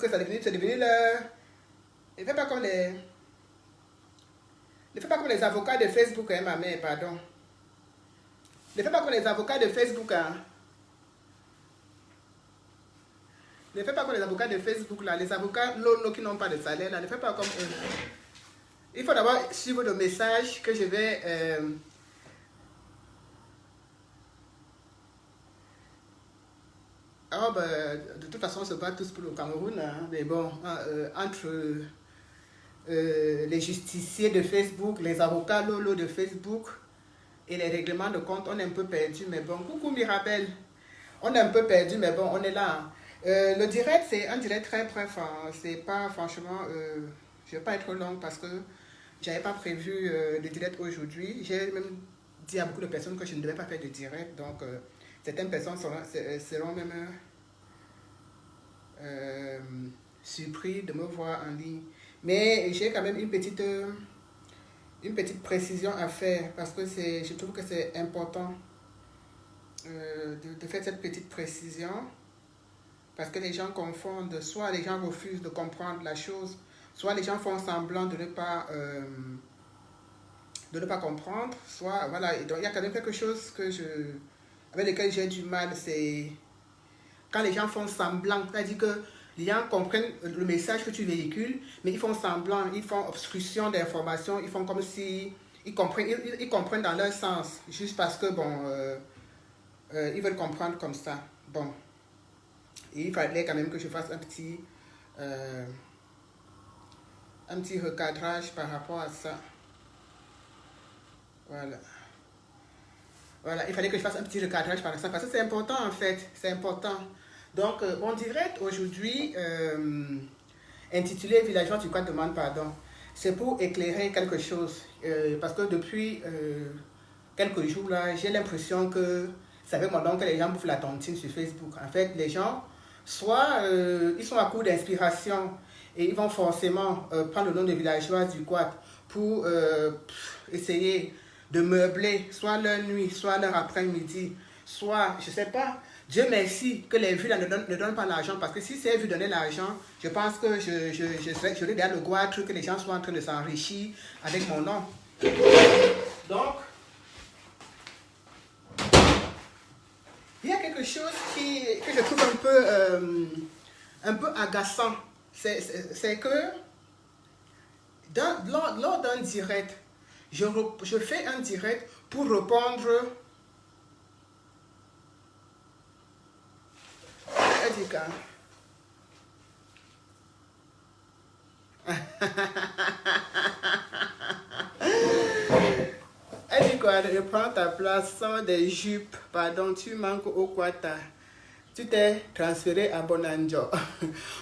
Facebook, c'est devenu le... Ne fais pas comme les... Ne fais pas comme les avocats de Facebook, hein, ma mère, pardon. Ne fais pas comme les avocats de Facebook, hein. Ne fais pas comme les avocats de Facebook, là. Les avocats lolo qui n'ont pas de salaire, là. Ne fais pas comme eux. Il faut d'abord suivre le message que je vais... Ah, ben, de toute façon, on se bat tous pour le Cameroun, hein. Mais bon, entre les justiciers de Facebook, les avocats lolo de Facebook et les règlements de compte, on est un peu perdu, mais bon. Coucou Mirabel. On est un peu perdu, mais bon, on est là, hein. Le direct, c'est un direct très bref, hein. C'est pas, franchement, je vais pas être long parce que j'avais pas prévu de direct aujourd'hui. J'ai même dit à beaucoup de personnes que je ne devais pas faire de direct, donc certaines personnes seront même surpris de me voir en ligne. Mais j'ai quand même une petite précision à faire parce que je trouve que c'est important de faire cette petite précision parce que les gens confondent, soit les gens refusent de comprendre la chose, soit les gens font semblant de ne pas comprendre, soit voilà. Et donc il y a quand même quelque chose avec lequel j'ai du mal, c'est quand les gens font semblant, c'est-à-dire que les gens comprennent le message que tu véhicules, mais ils font semblant, ils font obstruction d'informations, ils font comme si ils comprennent dans leur sens, juste parce que bon, ils veulent comprendre comme ça. Bon, et il fallait quand même que je fasse un petit recadrage par rapport à ça. Voilà. Voilà, il fallait que je fasse un petit recadrage par ça, parce que c'est important en fait, c'est important. Donc, mon direct aujourd'hui, intitulé Villageois du Quad demande pardon, c'est pour éclairer quelque chose. Parce que depuis quelques jours là, j'ai l'impression que c'est avec mon nom que les gens bouffent la tontine sur Facebook. En fait, les gens, soit ils sont à court d'inspiration et ils vont forcément prendre le nom de Villageois du Quad pour essayer de meubler soit leur nuit, soit leur après-midi, soit, je sais pas. Dieu merci que les vues là, ne donnent pas l'argent, parce que si ces vues donnaient l'argent, je pense que j'aurais déjà le goût que les gens soient en train de s'enrichir avec mon nom. Donc, il y a quelque chose que je trouve un peu agaçant. C'est que lors d'un direct, je fais un direct pour répondre Edika. Edika, reprends ta place sans des jupes. Pardon, tu manques au Quata. Tu t'es transféré à Bonanjo.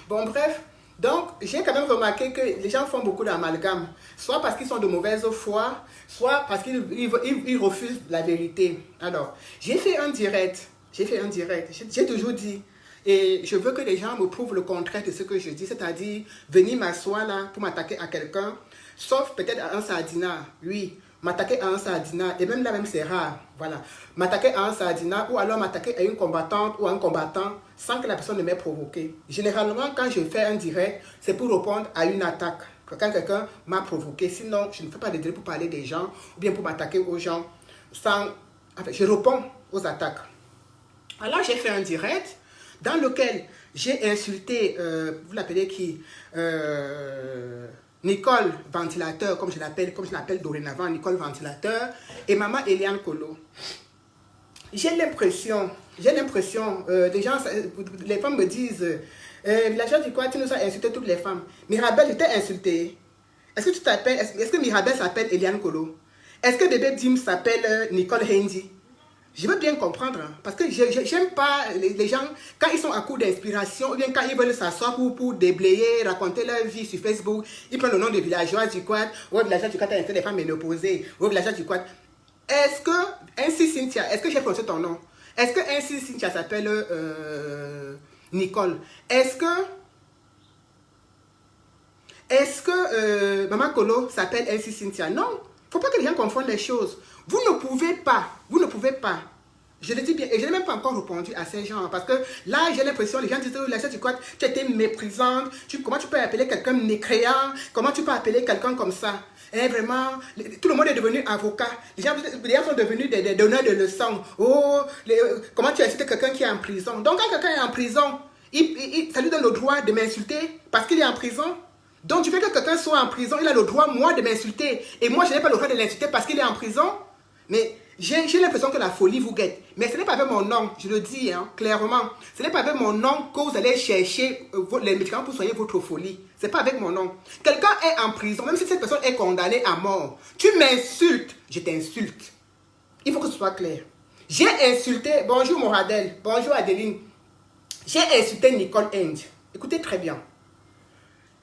Bon, bref. Donc, j'ai quand même remarqué que les gens font beaucoup d'amalgame. Soit parce qu'ils sont de mauvaise foi, soit parce qu'ils refusent la vérité. Alors, j'ai fait un direct. J'ai toujours dit. Et je veux que les gens me prouvent le contraire de ce que je dis. C'est-à-dire, venir m'asseoir là pour m'attaquer à quelqu'un. Sauf peut-être à un sardinat. Oui, m'attaquer à un sardinat. Et même là, même c'est rare. Voilà. M'attaquer à un sardinat ou alors m'attaquer à une combattante ou à un combattant sans que la personne ne m'ait provoqué. Généralement, quand je fais un direct, c'est pour répondre à une attaque. Quand quelqu'un m'a provoqué. Sinon, je ne fais pas de direct pour parler des gens ou bien pour m'attaquer aux gens. Enfin, je réponds aux attaques. Alors, j'ai fait un direct dans lequel j'ai insulté, vous l'appelez qui, Nicole Ventilateur, comme je l'appelle dorénavant, Nicole Ventilateur, et maman Eliane Kolo. J'ai l'impression, des gens, les femmes me disent, villageois du quoi, tu nous as insulté toutes les femmes. Mirabel, je t'ai insulté. Est-ce que tu t'appelles, est-ce que Mirabel s'appelle Eliane Kolo? Est-ce que bébé Dim s'appelle Nicole Hendi? Je veux bien comprendre, hein, parce que j'aime pas les gens, quand ils sont à court d'inspiration, ou bien quand ils veulent s'asseoir pour déblayer, raconter leur vie sur Facebook, ils prennent le nom de villageois du quad, ouais, villageois du quad a été des femmes ménopausées, ouais, villageois du quad. Est-ce que, ainsi Cynthia, est-ce que j'ai prononcé ton nom? Est-ce que ainsi Cynthia s'appelle Nicole? Est-ce que Maman Kolo s'appelle ainsi Cynthia? Non, faut pas que les gens confondent les choses. Vous ne pouvez pas Je le dis bien. Et je n'ai même pas encore répondu à ces gens. Parce que là, j'ai l'impression, les gens disent, oh, là, tu crois, tu étais méprisante. Comment tu peux appeler quelqu'un mécréant? Comment tu peux appeler quelqu'un comme ça? Et vraiment, tout le monde est devenu avocat. Les gens sont devenus des donneurs de leçons. Oh, comment tu insultes quelqu'un qui est en prison? Donc, quand quelqu'un est en prison, ça lui donne le droit de m'insulter parce qu'il est en prison. Donc, du fait que quelqu'un soit en prison, il a le droit, moi, de m'insulter. Et moi, je n'ai pas le droit de l'insulter parce qu'il est en prison. Mais j'ai l'impression que la folie vous guette. Mais ce n'est pas avec mon nom, je le dis clairement. Ce n'est pas avec mon nom que vous allez chercher les médicaments pour soigner votre folie. Ce n'est pas avec mon nom. Quelqu'un est en prison, même si cette personne est condamnée à mort. Tu m'insultes, je t'insulte. Il faut que ce soit clair. J'ai insulté, bonjour Moradel, bonjour Adeline. J'ai insulté Nicole End. Écoutez très bien.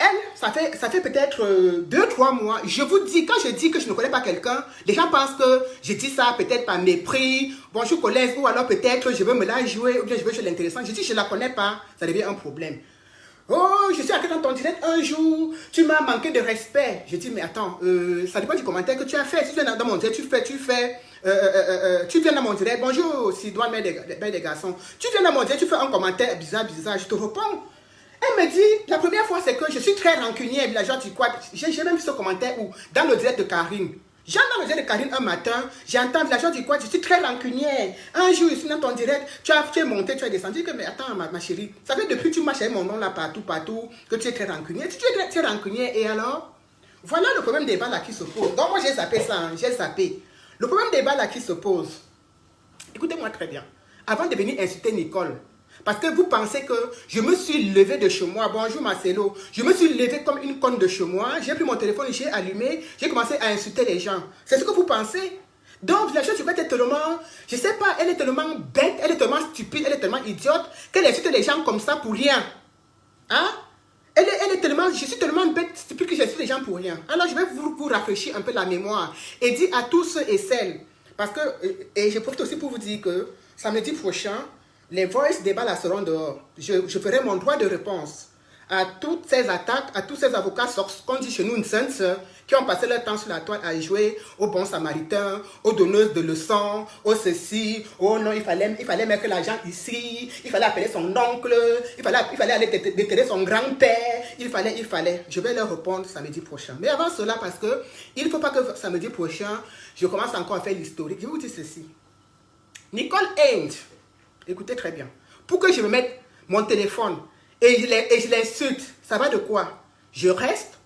Elle, ça fait peut-être 2-3 mois. Je vous dis, quand je dis que je ne connais pas quelqu'un, les gens pensent que je dis ça peut-être par mépris. Bonjour collègue, ou alors peut-être je veux me la jouer, ou bien je veux jouer l'intéressant. Je dis je ne la connais pas, ça devient un problème. Oh, je suis entré dans ton direct un jour, tu m'as manqué de respect. Je dis mais attends, ça dépend du commentaire que tu as fait. Si tu viens dans mon direct, tu viens dans mon direct, bonjour Sidoine, mère des garçons. Tu viens dans mon direct, tu fais un commentaire bizarre, je te réponds. Elle me dit, la première fois, c'est que je suis très rancunière, villageois du Quad. J'ai même vu ce commentaire où, dans le direct de Karine. J'entends le direct de Karine un matin, j'entends villageois du Quad, je suis très rancunière. Un jour, je suis dans ton direct, tu es monté, tu es descendu. Mais attends, ma chérie, ça fait depuis que tu marches avec mon nom là partout, que tu es très rancunière. Si tu es très rancunière, et alors? Voilà le problème débat là qui se pose. Donc moi, j'ai zappé ça, j'ai zappé. Le problème débat là qui se pose. Écoutez-moi très bien. Avant de venir insulter Nicole, parce que vous pensez que je me suis levée de chez moi. Bonjour Marcelo. Je me suis levée comme une conne de chez moi. J'ai pris mon téléphone, j'ai allumé. J'ai commencé à insulter les gens. C'est ce que vous pensez? Donc la chose, tu peux être tellement... Je sais pas, elle est tellement bête, elle est tellement stupide, elle est tellement idiote qu'elle insulte les gens comme ça pour rien. Hein? Elle est tellement... Je suis tellement bête, stupide que j'insulte les gens pour rien. Alors je vais vous rafraîchir un peu la mémoire. Et dire à tous ceux et celles... Parce que... Et je profite aussi pour vous dire que samedi prochain... Les voice débats là seront dehors. Je ferai mon droit de réponse à toutes ces attaques, à tous ces avocats, qu'on dit chez nous, une sainte sœur, qui ont passé leur temps sur la toile à jouer aux bons samaritains, aux donneuses de leçons, aux ceci, oh non, il fallait mettre l'argent ici, il fallait appeler son oncle, il fallait aller déterrer son grand-père, il fallait. Je vais leur répondre samedi prochain. Mais avant cela, parce que il ne faut pas que samedi prochain, je commence encore à faire l'historique. Je vais vous dire ceci. Nicole End, écoutez très bien. Pour que je me mette mon téléphone et je l'insulte, ça va de quoi? Je reste,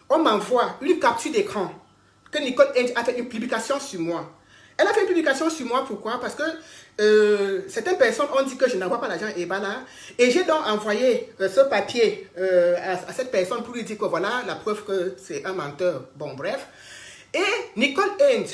on m'envoie une capture d'écran que Nicole End a fait une publication sur moi. Elle a fait une publication sur moi, pourquoi? Parce que certaines personnes ont dit que je n'envoie pas l'argent Ebala. Et j'ai donc envoyé ce papier à cette personne pour lui dire que voilà la preuve que c'est un menteur. Bon, bref. Et Nicole End,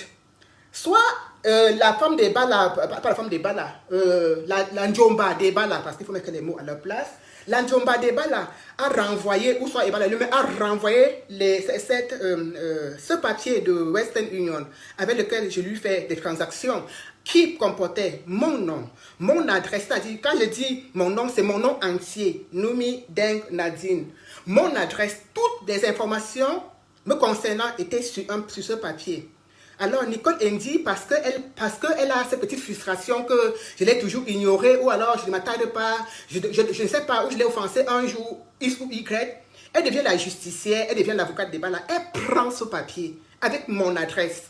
soit la femme des Bala, pas la femme des Bala, la Njomba des Bala, parce qu'il faut mettre les mots à leur place. La Njomba des Bala a renvoyé, ou soit Ebala lui-même a renvoyé ce papier de Western Union avec lequel je lui fais des transactions qui comportait mon nom, mon adresse, c'est-à-dire quand je dis mon nom, c'est mon nom entier, Noumi Deng Nadine. Mon adresse, toutes les informations me concernant étaient sur ce papier. Alors, Nicole Endi, parce qu'elle a cette petite frustration que je l'ai toujours ignorée, ou alors je ne m'attarde pas, je ne sais pas où je l'ai offensée un jour, X ou Y, elle devient la justicière, elle devient l'avocate des Bala, elle prend ce papier avec mon adresse.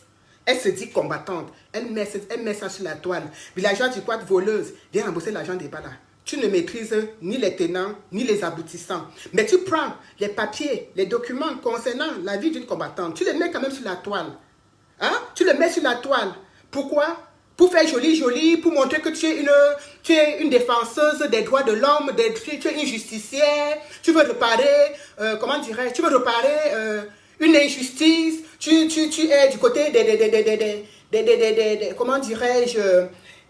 Elle se dit combattante, elle met ça sur la toile. Villageois du Quad, voleuse, viens rembourser l'argent des Bala. Tu ne maîtrises ni les tenants, ni les aboutissants. Mais tu prends les papiers, les documents concernant la vie d'une combattante, tu les mets quand même sur la toile. Hein? Tu le mets sur la toile. Pourquoi? Pour faire joli, pour montrer que tu es une défenseuse des droits de l'homme, tu es une justicière, tu veux réparer, tu veux réparer une injustice, tu es du côté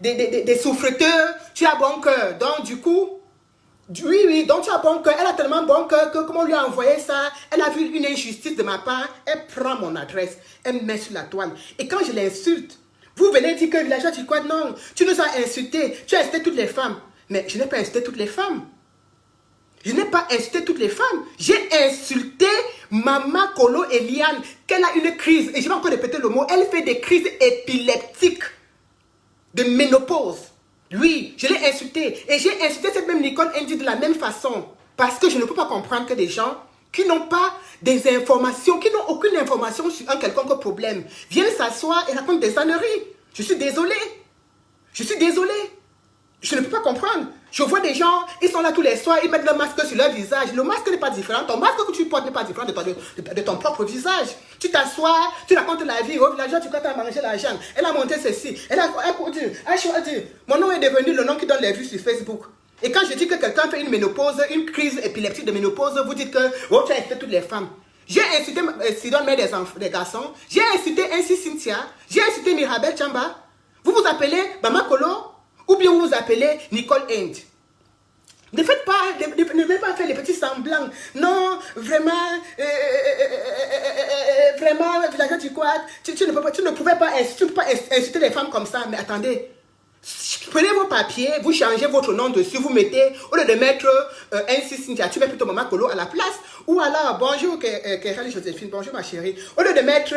des souffreteurs, tu as bon cœur. Donc du coup, oui, donc tu as bon cœur. Elle a tellement bon cœur que comme on lui a envoyé ça, elle a vu une injustice de ma part, elle prend mon adresse, elle me met sur la toile. Et quand je l'insulte, vous venez dire que villageois du Quad, non, tu nous as insultés, tu as insulté toutes les femmes. Mais je n'ai pas insulté toutes les femmes. Je n'ai pas insulté toutes les femmes. J'ai insulté Mama Kolo Eliane, qu'elle a une crise, et je vais encore répéter le mot, elle fait des crises épileptiques de ménopause. Oui, je l'ai insulté. Et j'ai insulté cette même Nicole Andy de la même façon. Parce que je ne peux pas comprendre que des gens qui n'ont pas des informations, qui n'ont aucune information sur un quelconque problème, viennent s'asseoir et racontent des âneries. Je suis désolée. Je suis désolée. Je ne peux pas comprendre. Je vois des gens, ils sont là tous les soirs, ils mettent le masque sur leur visage. Le masque n'est pas différent. Ton masque que tu portes n'est pas différent de ton propre visage. Tu t'assois, tu racontes la vie. Au village, tu as mangé l'argent. Elle a monté ceci. Elle a choisi. Mon nom est devenu le nom qui donne les vues sur Facebook. Et quand je dis que quelqu'un fait une ménopause, une crise épileptique de ménopause, vous dites que tu as insulté toutes les femmes. J'ai insulté Sidon, mère des garçons. J'ai insulté ainsi Cynthia. J'ai insulté Mirabel Chamba. Vous vous appelez Mama Kolo ou bien vous vous appelez Nicole End. Ne faites pas, ne faites pas faire les petits semblants. Non, vraiment, vraiment, villageois du quad, tu ne pouvais pas insulter les femmes comme ça. Mais attendez. Prenez vos papiers, vous changez votre nom dessus, vous mettez, au lieu de mettre ainsi Cynthia, tu mets plutôt Maman Kolo à la place. Ou alors, bonjour Kéral Joséphine, bonjour ma chérie. Au lieu de mettre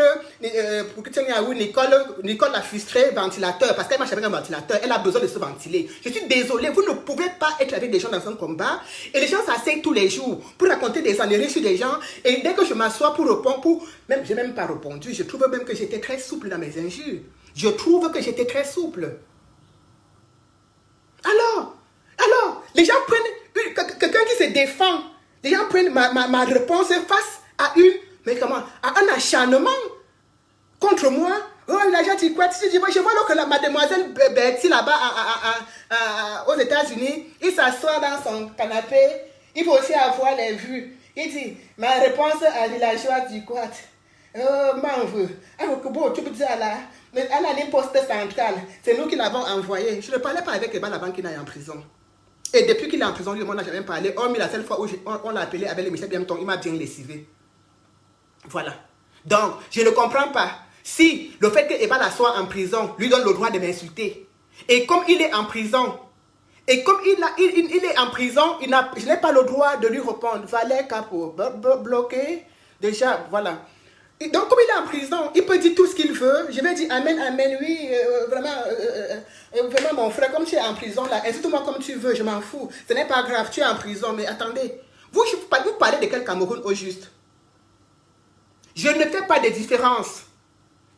Nicole la frustrée ventilateur, parce qu'elle marche avec un ventilateur, elle a besoin de se ventiler. Je suis désolée, vous ne pouvez pas être avec des gens dans un combat. Et les gens s'asseyent tous les jours pour raconter des âneries sur des gens. Et dès que je m'assois pour répondre, je n'ai même pas répondu, je trouve même que j'étais très souple dans mes injures. Je trouve que j'étais très souple. Alors, les gens prennent quelqu'un qui se défend. Les gens prennent ma réponse face à un acharnement contre moi. Oh, l'agent dit quoi? Je vois que la mademoiselle Betty là-bas aux États-Unis, il s'assoit dans son canapé. Il faut aussi avoir les vues. Il dit, ma réponse à villageois du quad. Oh, m'en veux. Tu peux dire là. Mais elle a une poste centrale. C'est nous qui l'avons envoyé. Je ne parlais pas avec Eba avant qu'il aille en prison. Et depuis qu'il est en prison, lui, on n'a jamais parlé. Hormis la seule fois où on l'a appelé avec le Michel Biamton, il m'a bien lessivé. Voilà. Donc, je ne comprends pas. Si le fait que Eba soit en prison lui donne le droit de m'insulter, et comme il est en prison, et comme il est en prison, je n'ai pas le droit de lui répondre. Valère Capo, bloqué. Déjà, voilà. Et donc, comme il est en prison, il peut dire tout ce qu'il veut. Je vais dire Amen, Amen, oui, vraiment mon frère, comme tu es en prison là, insulte-moi comme tu veux, je m'en fous. Ce n'est pas grave, tu es en prison, mais attendez. Vous parlez de quel Cameroun au juste? Je ne fais pas de différence.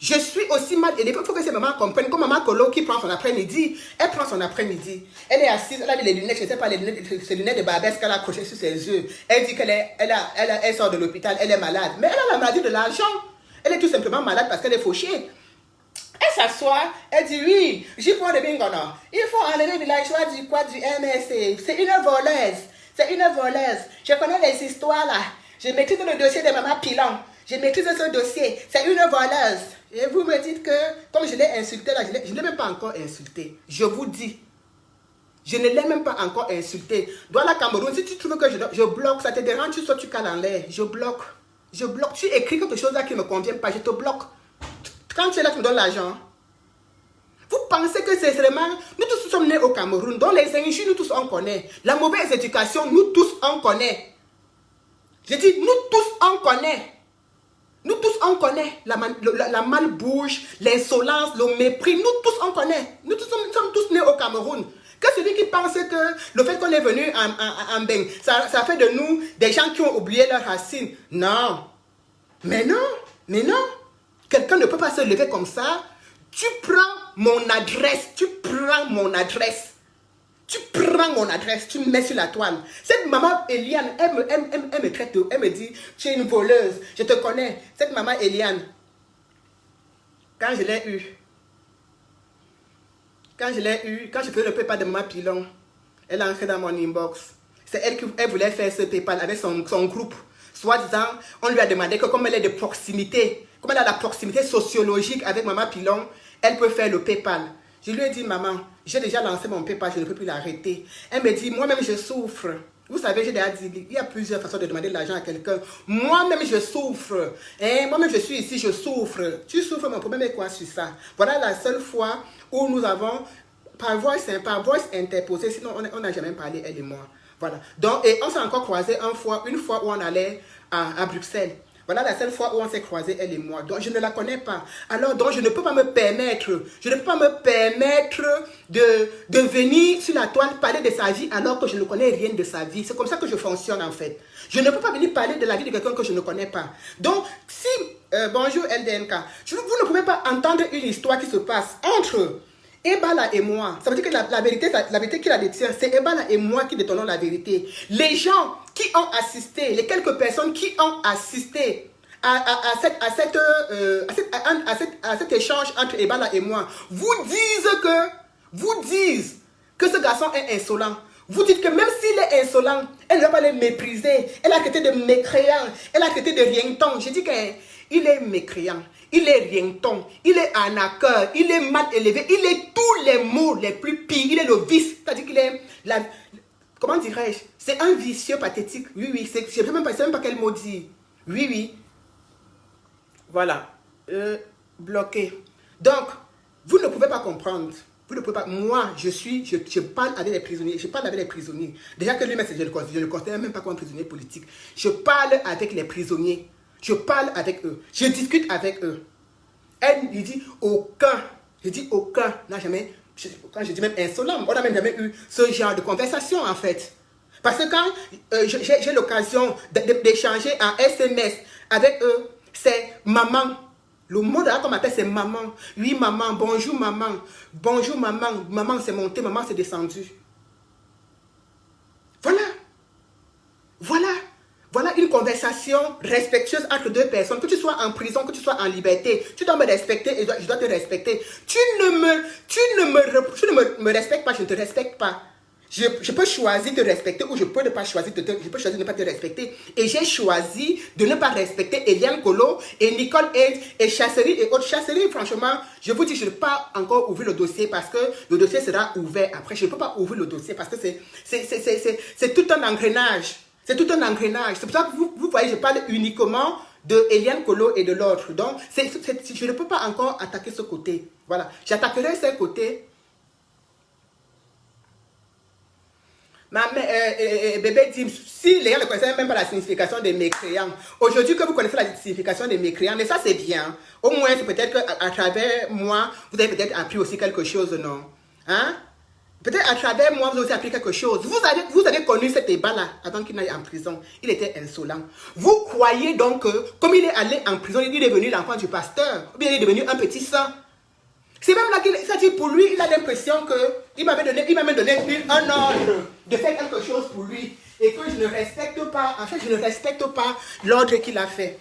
Je suis aussi mal élevée. Il faut que ces mamans comprennent. Comme Maman Kolo qui prend son après-midi, elle prend son après-midi. Elle est assise, elle a mis les lunettes, je ne sais pas, ces lunettes de Barbès qu'elle a accrochées sur ses yeux. Elle dit elle sort de l'hôpital, elle est malade. Mais elle a la maladie de l'argent. Elle est tout simplement malade parce qu'elle est fauchée. Elle s'assoit, elle dit oui, j'y prends le bingono. Il faut enlever le villageois du quad du MSC. C'est une voleuse. C'est une voleuse. Je connais les histoires là. Je maîtrise le dossier de Maman Pilon. Je maîtrise ce dossier. C'est une voleuse. Et vous me dites que, comme je l'ai insulté là, je ne l'ai même pas encore insulté. Je vous dis. Je ne l'ai même pas encore insulté. Dans la Cameroun, si tu trouves que je bloque, ça te dérange, tu sautes, tu cales en l'air. Je bloque. Je bloque. Tu écris quelque chose là qui ne me convient pas, je te bloque. Quand tu es là, tu me donnes l'argent. Vous pensez que c'est vraiment... Nous tous sommes nés au Cameroun. Dans les injures, nous tous on connaît. La mauvaise éducation, nous tous on connaît. Je dis, nous tous on connaît. Nous tous, on connaît la malbouche, l'insolence, le mépris. Nous tous, on connaît. Nous sommes tous nés au Cameroun. Que celui qui pense que le fait qu'on est venu en Beng, ça fait de nous des gens qui ont oublié leurs racines. Non. Mais non. Mais non. Quelqu'un ne peut pas se lever comme ça. Tu prends mon adresse. Tu prends mon adresse. Tu prends mon adresse, tu me mets sur la toile. Cette maman Eliane, elle me traite, elle me dit, tu es une voleuse, je te connais. Cette maman Eliane, quand je l'ai eue, quand je faisais le PayPal de Maman Pilon, elle est entrée dans mon inbox. C'est elle qui voulait faire ce PayPal avec son groupe. Soit-disant, on lui a demandé que comme elle est de proximité, comme elle a la proximité sociologique avec Maman Pilon, elle peut faire le PayPal. Je lui ai dit, maman, j'ai déjà lancé mon PayPal, je ne peux plus l'arrêter. Elle me dit, moi-même, je souffre. Vous savez, j'ai déjà dit, il y a plusieurs façons de demander de l'argent à quelqu'un. Moi-même, je souffre. Moi-même, je suis ici, je souffre. Tu souffres, mon problème est quoi sur ça? Voilà la seule fois où nous avons, par voice interposé, sinon on n'a jamais parlé, elle et moi. Voilà. Donc, et on s'est encore croisé une fois où on allait à Bruxelles. Voilà la seule fois où on s'est croisés, elle et moi. Donc, je ne la connais pas. Alors, donc, je ne peux pas me permettre, de venir sur la toile parler de sa vie alors que je ne connais rien de sa vie. C'est comme ça que je fonctionne, en fait. Je ne peux pas venir parler de la vie de quelqu'un que je ne connais pas. Donc, si, bonjour LDNK, vous ne pouvez pas entendre une histoire qui se passe entre Ebala et moi. Ça veut dire que la vérité qui la détient, c'est Ebala et moi qui détenons la vérité. Les gens qui ont assisté, les quelques personnes qui ont assisté à cet échange entre Ebala et moi, vous disent que ce garçon est insolent. Vous dites que même s'il est insolent, elle ne va pas le mépriser. Elle a traité de mécréant, elle a traité de rienton. J'ai dit qu'il est mécréant, il est rienton, il est arnaqueur, il est mal élevé, il est tous les mots les plus pires. Il est le vice, c'est-à-dire qu'il est comment dirais-je? C'est un vicieux pathétique. Oui, je ne sais même pas quel mot dire. Oui. Voilà. Bloqué. Donc, vous ne pouvez pas comprendre. Vous ne pouvez pas. Moi, je parle avec les prisonniers. Déjà que lui-même, je ne le considère même pas comme un prisonnier politique. Je parle avec les prisonniers. Je parle avec eux. Je discute avec eux. Elle lui dit aucun. Je dis aucun. N'a jamais. Quand je dis même insolent, on n'a même jamais eu ce genre de conversation en fait. Parce que quand j'ai l'occasion d'échanger en SMS avec eux, c'est maman. Le mot de là qu'on m'appelle, c'est maman. Oui, maman. Bonjour, maman. Bonjour, maman. Maman, c'est monté. Maman, c'est descendu. Voilà une conversation respectueuse entre deux personnes. Que tu sois en prison, que tu sois en liberté. Tu dois me respecter et je dois te respecter. Tu ne me respectes pas, je ne te respecte pas. Je peux choisir de te respecter ou je peux ne pas choisir je peux choisir de ne pas te respecter. Et j'ai choisi de ne pas respecter Eliane Kolo et Nicole Hayes et Chasserie et autres. Chasserie, franchement, je vous dis, je ne peux pas encore ouvrir le dossier parce que le dossier sera ouvert après. Je ne peux pas ouvrir le dossier parce que c'est tout un engrenage. C'est tout un engrenage. C'est pour ça que vous voyez, je parle uniquement de Eliane Kolo et de l'autre. Donc, je ne peux pas encore attaquer ce côté. Voilà. J'attaquerai ce côté. Bébé dit, si les gens ne connaissaient même pas la signification des mécréants, aujourd'hui que vous connaissez la signification des mécréants, mais ça c'est bien. Au moins, c'est peut-être qu'à travers moi, vous avez peut-être appris aussi quelque chose, non? Hein? Peut-être à travers moi, vous avez aussi appris quelque chose. Vous avez connu cet débat-là avant qu'il n'aille en prison. Il était insolent. Vous croyez donc que, comme il est allé en prison, il est devenu l'enfant du pasteur, ou bien il est devenu un petit saint. C'est même là qu'il dit pour lui, il a l'impression qu'il m'a donné un ordre de faire quelque chose pour lui. Et que je ne respecte pas, l'ordre qu'il a fait.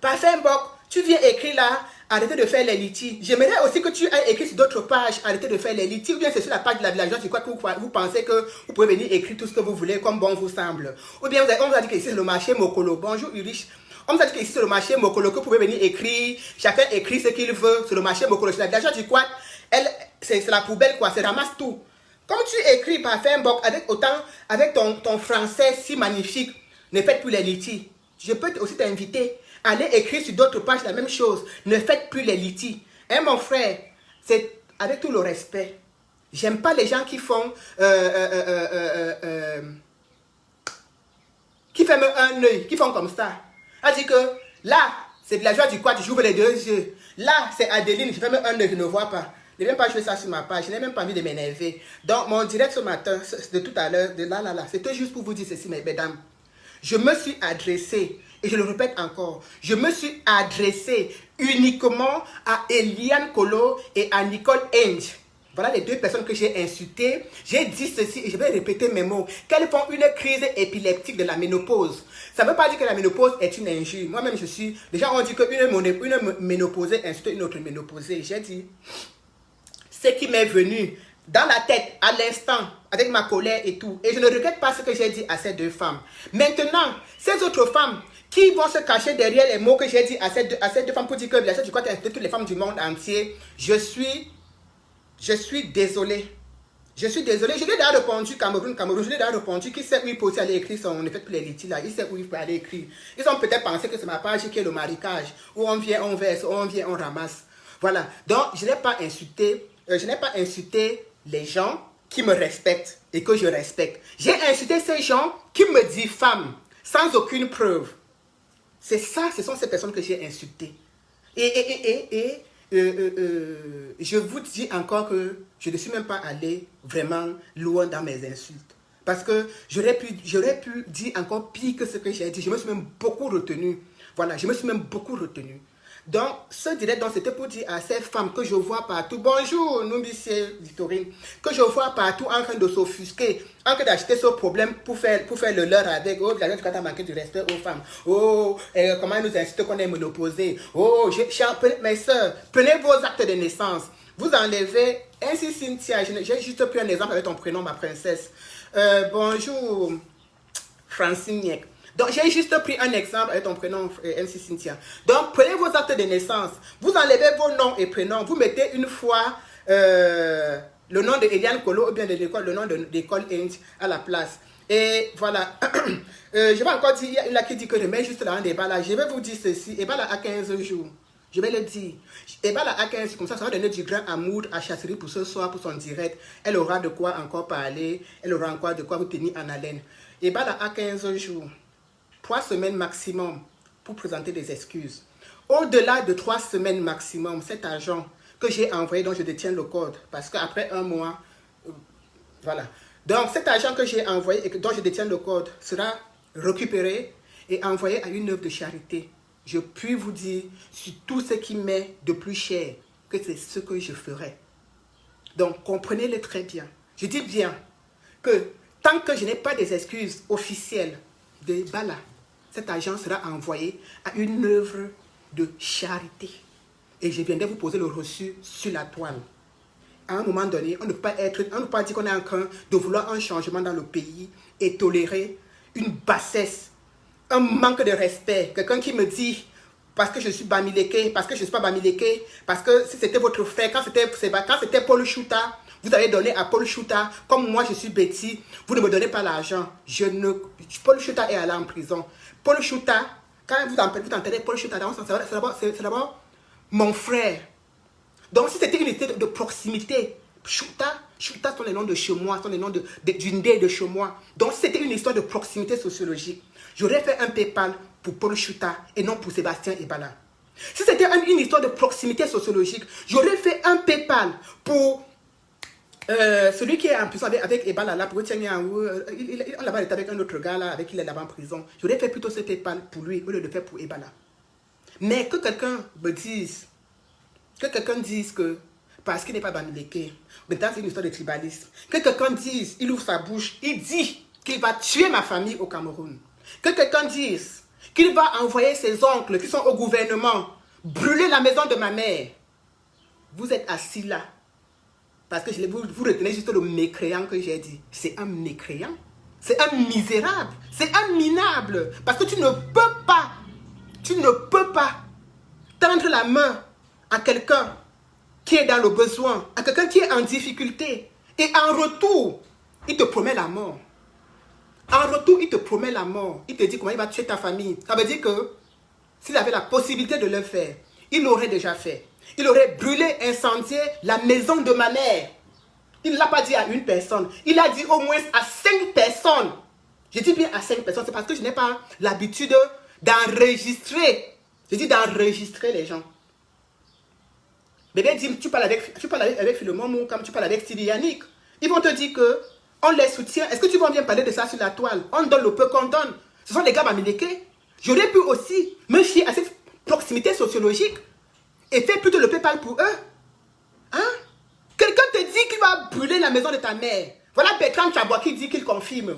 Parfait, Mbok, tu viens écrire là, arrêtez de faire les litiges. J'aimerais aussi que tu aies écrit sur d'autres pages, arrêtez de faire les litiges. Ou bien c'est sur la page de la villageoise, c'est quoi que vous pensez que vous pouvez venir écrire tout ce que vous voulez comme bon vous semble. Ou bien on vous a dit que ici c'est le marché Mokolo. Bonjour Ulrich. On vous a dit que ici c'est le marché Mokolo, que vous pouvez venir écrire, chacun écrit ce qu'il veut sur le marché Mokolo. C'est la villageoise du Quad, c'est la poubelle quoi, c'est ramasse tout. Comme tu écris parfait Mbok avec ton français si magnifique, ne faites plus les litiges. Je peux aussi t'inviter à aller écrire sur d'autres pages la même chose. Ne faites plus les litiges. Hein, mon frère, c'est avec tout le respect. J'aime pas les gens qui font qui ferment un œil, qui font comme ça. Elle dit que là, c'est de la joie du quad, j'ouvre les deux yeux. Là, c'est Adeline, je ferme un œil, je ne vois pas. Je n'ai même pas joué ça sur ma page, je n'ai même pas envie de m'énerver. Donc, mon direct ce matin, de tout à l'heure, de là, c'était juste pour vous dire ceci, mes mesdames. Je me suis adressé, et je le répète encore, je me suis adressé uniquement à Eliane Kolo et à Nicole Hayes. Voilà les deux personnes que j'ai insultées. J'ai dit ceci et je vais répéter mes mots. Qu'elles font une crise épileptique de la ménopause. Ça ne veut pas dire que la ménopause est une injure. Moi-même, je suis... Les gens ont dit qu'une ménopausée insulte une autre ménopausée. J'ai dit... Ce qui m'est venu dans la tête, à l'instant, avec ma colère et tout. Et je ne regrette pas ce que j'ai dit à ces deux femmes. Maintenant, ces autres femmes qui vont se cacher derrière les mots que j'ai dit à ces deux femmes pour dire que je crois que toutes les femmes du monde entier, je suis désolé. Je suis désolé. Je lui ai déjà répondu Cameroun. Je lui ai déjà répondu qui sait où il peut aussi aller écrire son effet pour les litiges là. Il sait où il peut aller écrire. Ils ont peut-être pensé que c'est ma page qui est le marécage. Où on vient, on verse, où on vient, on ramasse. Voilà. Donc, je n'ai pas insulté les gens qui me respectent et que je respecte. J'ai insulté ces gens qui me diffament sans aucune preuve. C'est ça, ce sont ces personnes que j'ai insultées. Je vous dis encore que je ne suis même pas allé vraiment loin dans mes insultes. Parce que j'aurais pu dire encore pire que ce que j'ai dit. Je me suis même beaucoup retenu. Voilà, je me suis même beaucoup retenu. Donc, ce direct, c'était pour dire à ces femmes que je vois partout, bonjour, Numbissier Victorine, que je vois partout en train de s'offusquer, en train d'acheter ce problème pour faire le leur avec, oh, la gente quand t'as manqué du respect aux femmes, oh, comment ils nous incitent qu'on est monoposé, oh, mes soeurs, prenez vos actes de naissance, vous enlevez, ainsi Cynthia, j'ai juste pris un exemple avec ton prénom, ma princesse, bonjour, Francine. Donc, j'ai juste pris un exemple avec ton prénom, MC Cynthia. Donc, prenez vos actes de naissance. Vous enlevez vos noms et prénoms. Vous mettez une fois le nom de Eliane Kolo ou bien de l'école, le nom de l'école Inch à la place. Et voilà. Je vais encore dire, il y a une là qui dit que je mets juste là un débat là. Je vais vous dire ceci. Ebala a 15 jours. Je vais le dire. Ebala a 15 jours. Comme ça va donner du grand amour à Chasserie pour ce soir, pour son direct. Elle aura de quoi encore parler. Elle aura encore de quoi vous tenir en haleine. Ebala a 15 jours. 3 semaines maximum pour présenter des excuses. Au-delà de 3 semaines maximum, cet agent que j'ai envoyé, dont je détiens le code, parce qu'après un mois, voilà. Donc, cet agent que j'ai envoyé et dont je détiens le code sera récupéré et envoyé à une œuvre de charité. Je puis vous dire, sur tout ce qui m'est de plus cher, que c'est ce que je ferai. Donc, comprenez-le très bien. Je dis bien que tant que je n'ai pas des excuses officielles de Bala, cet argent sera envoyé à une œuvre de charité. Et je viendrai vous poser le reçu sur la toile. À un moment donné, on ne peut pas dire qu'on est en train de vouloir un changement dans le pays et tolérer une bassesse, un manque de respect. Quelqu'un qui me dit, parce que je suis Bamileke, parce que je ne suis pas Bamileke, parce que si c'était votre frère, quand c'était Paul Chouta, vous avez donné à Paul Chouta, comme moi je suis Betty, vous ne me donnez pas l'argent. Paul Chouta est allé en prison. Paul Chouta, quand vous entendez Paul Chouta, c'est d'abord mon frère. Donc si c'était une histoire de proximité, Chouta sont les noms de chez moi, sont les noms d'une dé de chez moi. Donc si c'était une histoire de proximité sociologique, j'aurais fait un PayPal pour Paul Chouta et non pour Sébastien Ebala. Si c'était une histoire de proximité sociologique, j'aurais fait un PayPal pour celui qui est en prison avec Ebala là, pour on l'a été avec un autre gars là, avec qui il est là-bas en prison. J'aurais fait plutôt ce PayPal pour lui au lieu de le faire pour Ebala. Mais que quelqu'un me dise, que parce qu'il n'est pas Bamileke, maintenant c'est une histoire de tribalisme, que quelqu'un dise, il ouvre sa bouche, il dit qu'il va tuer ma famille au Cameroun. Que quelqu'un dise qu'il va envoyer ses oncles qui sont au gouvernement brûler la maison de ma mère. Vous êtes assis là. Parce que vous retenez juste le mécréant que j'ai dit. C'est un mécréant. C'est un misérable. C'est un minable. Parce que tu ne peux pas tendre la main à quelqu'un qui est dans le besoin, à quelqu'un qui est en difficulté. Et en retour, il te promet la mort. En retour, il te promet la mort. Il te dit comment il va tuer ta famille. Ça veut dire que s'il avait la possibilité de le faire, il l'aurait déjà fait. Il aurait brûlé, incendié la maison de ma mère. Il ne l'a pas dit à une personne. Il a dit au moins à 5 personnes. Je dis bien à 5 personnes. C'est parce que je n'ai pas l'habitude d'enregistrer. Je dis d'enregistrer les gens. Bébé dit, tu parles avec Philemon ou comme tu parles avec Sylvie Yannick. Ils vont te dire que on les soutient. Est-ce que tu vas bien parler de ça sur la toile? On donne le peu qu'on donne. Ce sont les gars Bamileke. J'aurais pu aussi me fier à cette proximité sociologique et faire plutôt le PayPal pour eux. Hein? Quelqu'un te dit qu'il va brûler la maison de ta mère. Voilà Bertrand Tchabois qui dit qu'il confirme.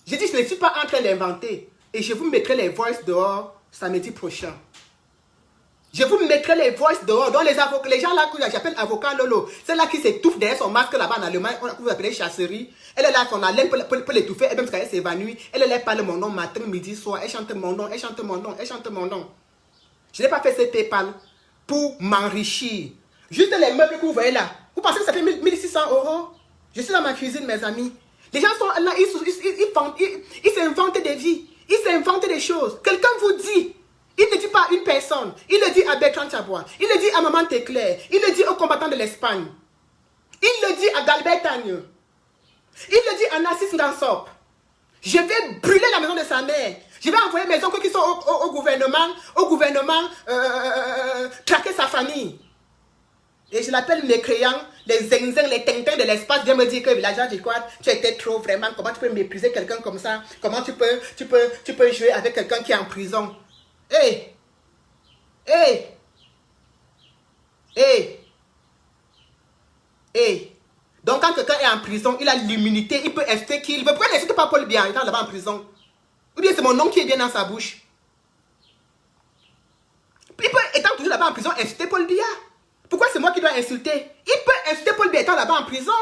J'ai dit, je ne suis pas en train d'inventer. Et je vous mettrai les voices dehors samedi prochain. Je vous mettrai les voices dehors. Donc les gens là que j'appelle avocat Lolo, c'est là qui s'étouffe derrière son masque là-bas en Allemagne, vous appelez chasserie. Elle est là, son haleine pour l'étouffer, et même quand elle s'évanouit, elle est là, parle mon nom matin, midi, soir, elle chante mon nom, elle chante mon nom, elle chante mon nom. Je n'ai pas fait ce PayPal pour m'enrichir. Juste les meubles que vous voyez là. Vous pensez que ça fait 1600 €? Je suis dans ma cuisine, mes amis. Les gens sont là, ils s'inventent des vies. Ils s'inventent des choses. Quelqu'un vous dit. Il ne dit pas à une personne. Il le dit à Bertrand Tchabois. Il le dit à Maman Téclair. Il le dit aux combattants de l'Espagne. Il le dit à Galbert Tagne. Il le dit à Narcisse Ngansop. Je vais brûler la maison de sa mère. Je vais envoyer mes oncles qui sont au gouvernement, traquer sa famille. Et je l'appelle mes créants, les zinzins, les tintins de l'espace, viennent me dire que villageois du Quad, tu étais trop vraiment, comment tu peux mépriser quelqu'un comme ça? Comment tu peux jouer avec quelqu'un qui est en prison? Hé! Hé! Hé! Hé! Donc quand quelqu'un est en prison, il a l'immunité, il peut insulter qui il veut. Pourquoi il n'insulte pas Paul Biya étant là-bas en prison? Ou bien c'est mon nom qui est bien dans sa bouche. Il peut, étant toujours là-bas en prison, insulter Paul Biya. Pourquoi c'est moi qui dois insulter? Il peut insulter Paul Biya étant là-bas en prison.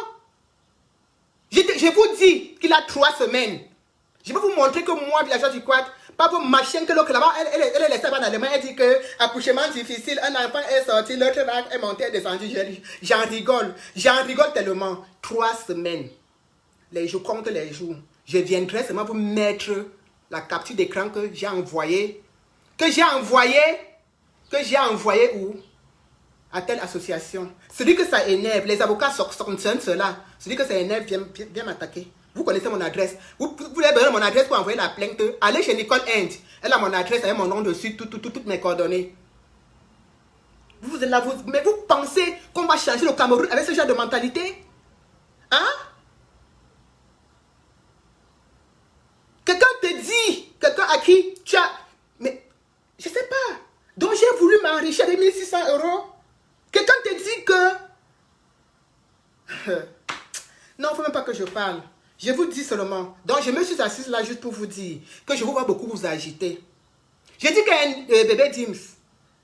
Je vous dis qu'il a 3 semaines. Je vais vous montrer que moi, villageois du Quad, pas vos machins que l'autre là-bas, elle est laissée en Allemagne, elle dit que accouchement difficile, un enfant est sorti, l'autre est monté et descendu. J'en rigole tellement. 3 semaines. Je compte les jours. Je viendrai seulement vous mettre la capture d'écran que j'ai envoyée. Que j'ai envoyé où? À telle association. Celui que ça énerve, les avocats sortent cela. Celui que ça énerve vient m'attaquer. Vous connaissez mon adresse. Vous voulez donner mon adresse pour envoyer la plainte. Allez chez Nicole End. Elle a mon adresse avec mon nom dessus, toutes mes coordonnées. Vous êtes là, mais vous pensez qu'on va changer le Cameroun avec ce genre de mentalité? Hein? Quelqu'un te dit, quelqu'un à qui tu as... Mais, je sais pas. Donc j'ai voulu m'enrichir avec 1600 €. Quelqu'un te dit que... Non, il ne faut même pas que je parle. Je vous dis seulement. Donc je me suis assise là juste pour vous dire que je vous vois beaucoup vous agiter. J'ai dit qu'un bébé Dims,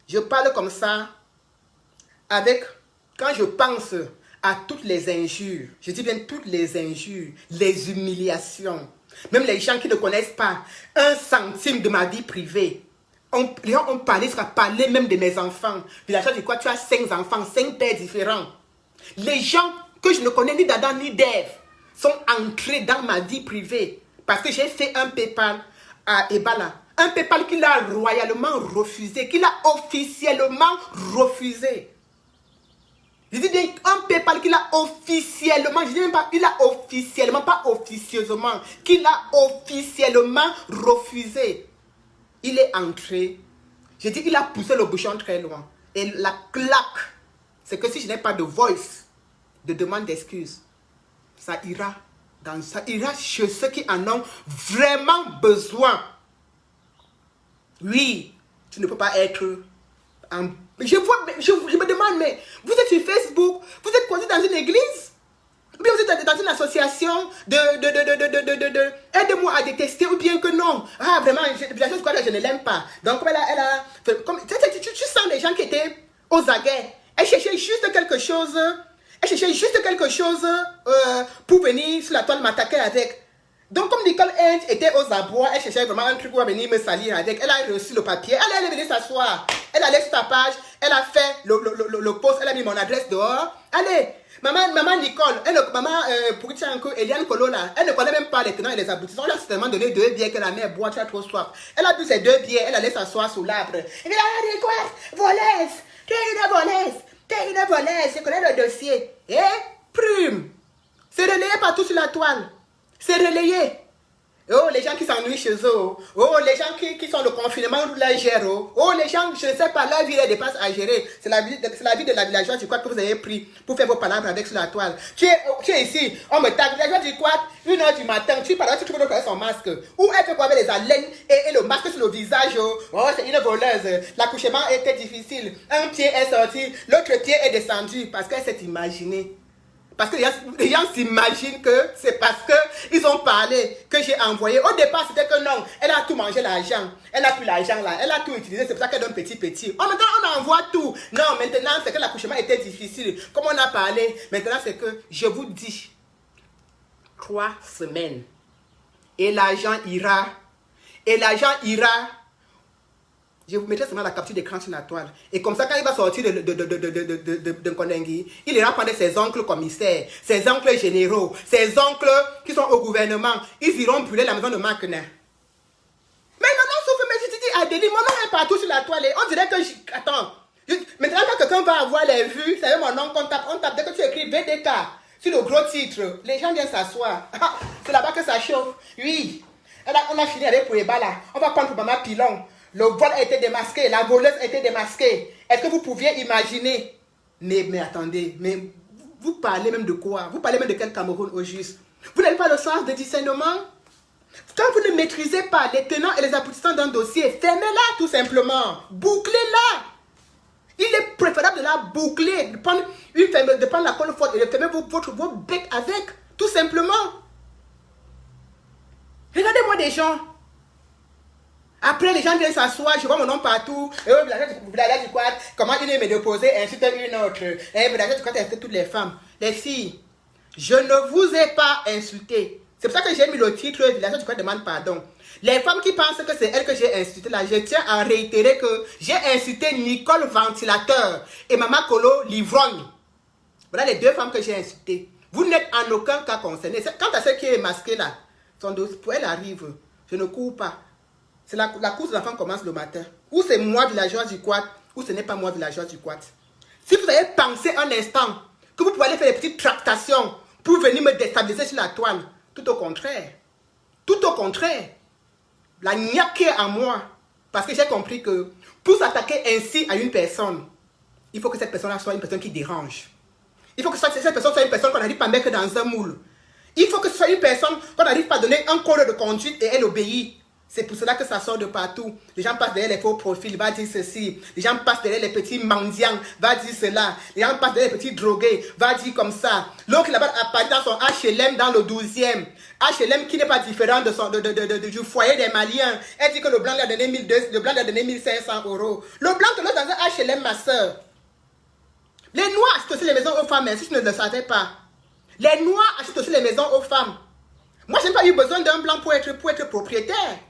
je parle comme ça avec... Quand je pense à toutes les injures, je dis bien toutes les injures, les humiliations, même les gens qui ne connaissent pas 1 centime de ma vie privée. Les gens ont parlé, ça a parlé même de mes enfants. Villageois du Quad, tu as 5 enfants, 5 pères différents. Les gens que je ne connais ni d'Adam ni d'Ève sont entrés dans ma vie privée parce que j'ai fait un PayPal à Ebala. Un PayPal qu'il a royalement refusé, qu'il a officiellement refusé. Je dis bien un PayPal qu'il a officiellement, je dis même pas, il a officiellement, pas officieusement, qu'il a officiellement refusé. Il est entré, je dis, il a poussé le bouchon très loin. Et la claque, c'est que si je n'ai pas de voice, de demande d'excuses, ça ira chez ceux qui en ont vraiment besoin. Oui, tu ne peux pas être... Je me demande, mais vous êtes sur Facebook, vous êtes connu dans une église? Ou bien vous êtes dans une association de aide-moi à détester, ou bien que non. Ah, vraiment, je ne l'aime pas. Donc, tu sens les gens qui étaient aux aguets. Elle cherchait juste quelque chose. Pour venir sur la toile m'attaquer avec. Donc, comme Nicole End était aux abois, elle cherchait vraiment un truc pour venir me salir avec. Elle a reçu le papier. Elle est venue s'asseoir. Elle allait sur ta page. Elle a fait le post. Elle a mis mon adresse dehors. Allez, maman Nicole, Eliane Kolola, elle ne connaît même pas les tenants et les aboutissants. On lui a certainement donné 2 bières que la mère boit, tu as trop soif. Elle a bu ces 2 bières. Elle allait s'asseoir sous l'arbre. Elle dit, ah, quoi? Voleuse. Tu es une voleuse. T'es une voleuse, je connais le dossier. Eh, Prime. C'est relayé partout sur la toile. C'est relayé. Oh, les gens qui s'ennuient chez eux. Oh, les gens qui sont le confinement, la gèrent. Oh, les gens, je ne sais pas, leur vie les dépasse à gérer. C'est la vie de la villageoise du Quad que vous avez pris pour faire vos palabres avec sur la toile. Tu es ici, on me tague, villageoise du Quad, 1 h du matin, tu parles, tu peux reconnaître son masque. Ou elle fait quoi avec les haleines et le masque sur le visage. Oh, c'est une voleuse. L'accouchement était difficile. Un pied est sorti, l'autre pied est descendu parce qu'elle s'est imaginée. Parce que les gens s'imaginent que c'est parce qu'ils ont parlé que j'ai envoyé. Au départ, c'était que non, elle a tout mangé l'argent. Elle n'a plus l'argent là. Elle a tout utilisé. C'est pour ça qu'elle donne petit. Oh, maintenant, on envoie tout. Non, maintenant, c'est que l'accouchement était difficile. Comme on a parlé, maintenant, c'est que je vous dis 3 semaines. Et l'argent ira. Je vous mettrai seulement la capture d'écran sur la toile. Et comme ça, quand il va sortir de Kondengi, il ira prendre ses oncles commissaires, ses oncles généraux, ses oncles qui sont au gouvernement. Ils iront brûler la maison de Makena. Mais maman souffre, mais je te dis, Adélie, mon nom est partout sur la toile. Et on dirait que... Attends. Maintenant, quand quelqu'un va avoir les vues, c'est mon nom qu'on tape. On tape dès que tu écris VDK sur le gros titre. Les gens viennent s'asseoir. C'est là-bas que ça chauffe. Oui. On a fini avec Poueba là. On va prendre pour Maman Pilon. Le vol a été démasqué. La voleuse a été démasquée. Est-ce que vous pouviez imaginer? Mais attendez. Mais vous parlez même de quoi? Vous parlez même de quel Cameroun au juste? Vous n'avez pas le sens de discernement? Quand vous ne maîtrisez pas les tenants et les aboutissants d'un dossier, fermez-la tout simplement. Bouclez-la. Il est préférable de la boucler, de prendre la colle forte et de fermer vos becs avec, tout simplement. Regardez-moi des gens. Après, les gens viennent s'asseoir, je vois mon nom partout. Et au village du quad, comment il est me déposer, ainsi une autre. Et le village du quad, c'est toutes les femmes. Les filles, je ne vous ai pas insulté. C'est pour ça que j'ai mis le titre, le village du quad demande pardon. Les femmes qui pensent que c'est elles que j'ai insulté là, je tiens à réitérer que j'ai insulté Nicole Ventilateur et Maman Kolo Livrogne. Voilà les deux femmes que j'ai insultées. Vous n'êtes en aucun cas concernés. Quant à celle qui est masquée là, pour elle arrive, je ne cours pas. C'est la course de l'enfant commence le matin. Ou c'est moi villageoise du quad, ou ce n'est pas moi villageoise du quad. Si vous avez pensé un instant que vous pouvez aller faire des petites tractations pour venir me déstabiliser sur la toile, tout au contraire. Tout au contraire. La niaque est en moi. Parce que j'ai compris que pour s'attaquer ainsi à une personne, il faut que cette personne-là soit une personne qui dérange. Il faut que cette personne soit une personne qu'on n'arrive pas à mettre dans un moule. Il faut que ce soit une personne qu'on n'arrive pas à donner un code de conduite et elle obéit. C'est pour cela que ça sort de partout. Les gens passent derrière les faux profils, va dire ceci. Les gens passent derrière les petits mendiants, va dire cela. Les gens passent derrière les petits drogués, va dire comme ça. L'autre là-bas apparaît dans son HLM dans le 12e. HLM qui n'est pas différent du foyer des Maliens. Elle dit que le blanc lui a donné 1200, le blanc lui a donné 1500 euros. Le blanc te donne dans un HLM, ma soeur. Les Noirs achètent aussi les maisons aux femmes, si tu ne le savais pas. Les Noirs achètent aussi les maisons aux femmes. Moi, je n'ai pas eu besoin d'un blanc pour être propriétaire.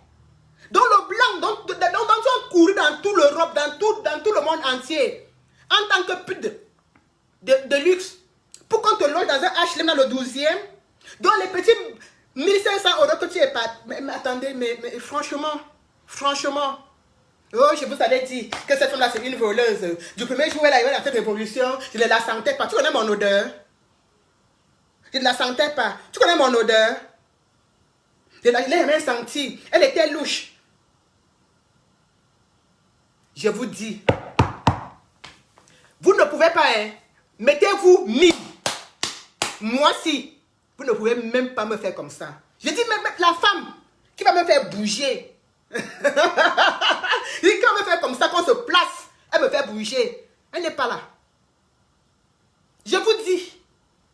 Donc le blanc, donc ont couru dans toute l'Europe, dans tout le monde entier, en tant que pute de luxe, pour qu'on te loge dans un HLM dans le 12e, donc les petits 1500 euros que tu es pas... Mais attendez, mais franchement, oh, je vous avais dit que cette femme-là, c'est une voleuse. Du premier jour où elle a eu cette révolution, je ne la sentais pas. Tu connais mon odeur? Je ne la sentais pas. Tu connais mon odeur? Je ne l'ai jamais sentie. Elle était louche. Je vous dis, vous ne pouvez pas, hein. Mettez-vous 1000. Moi, si, vous ne pouvez même pas me faire comme ça. Je dis, mais la femme qui va me faire bouger, qui va me faire comme ça, qu'on se place, elle me fait bouger. Elle n'est pas là. Je vous dis,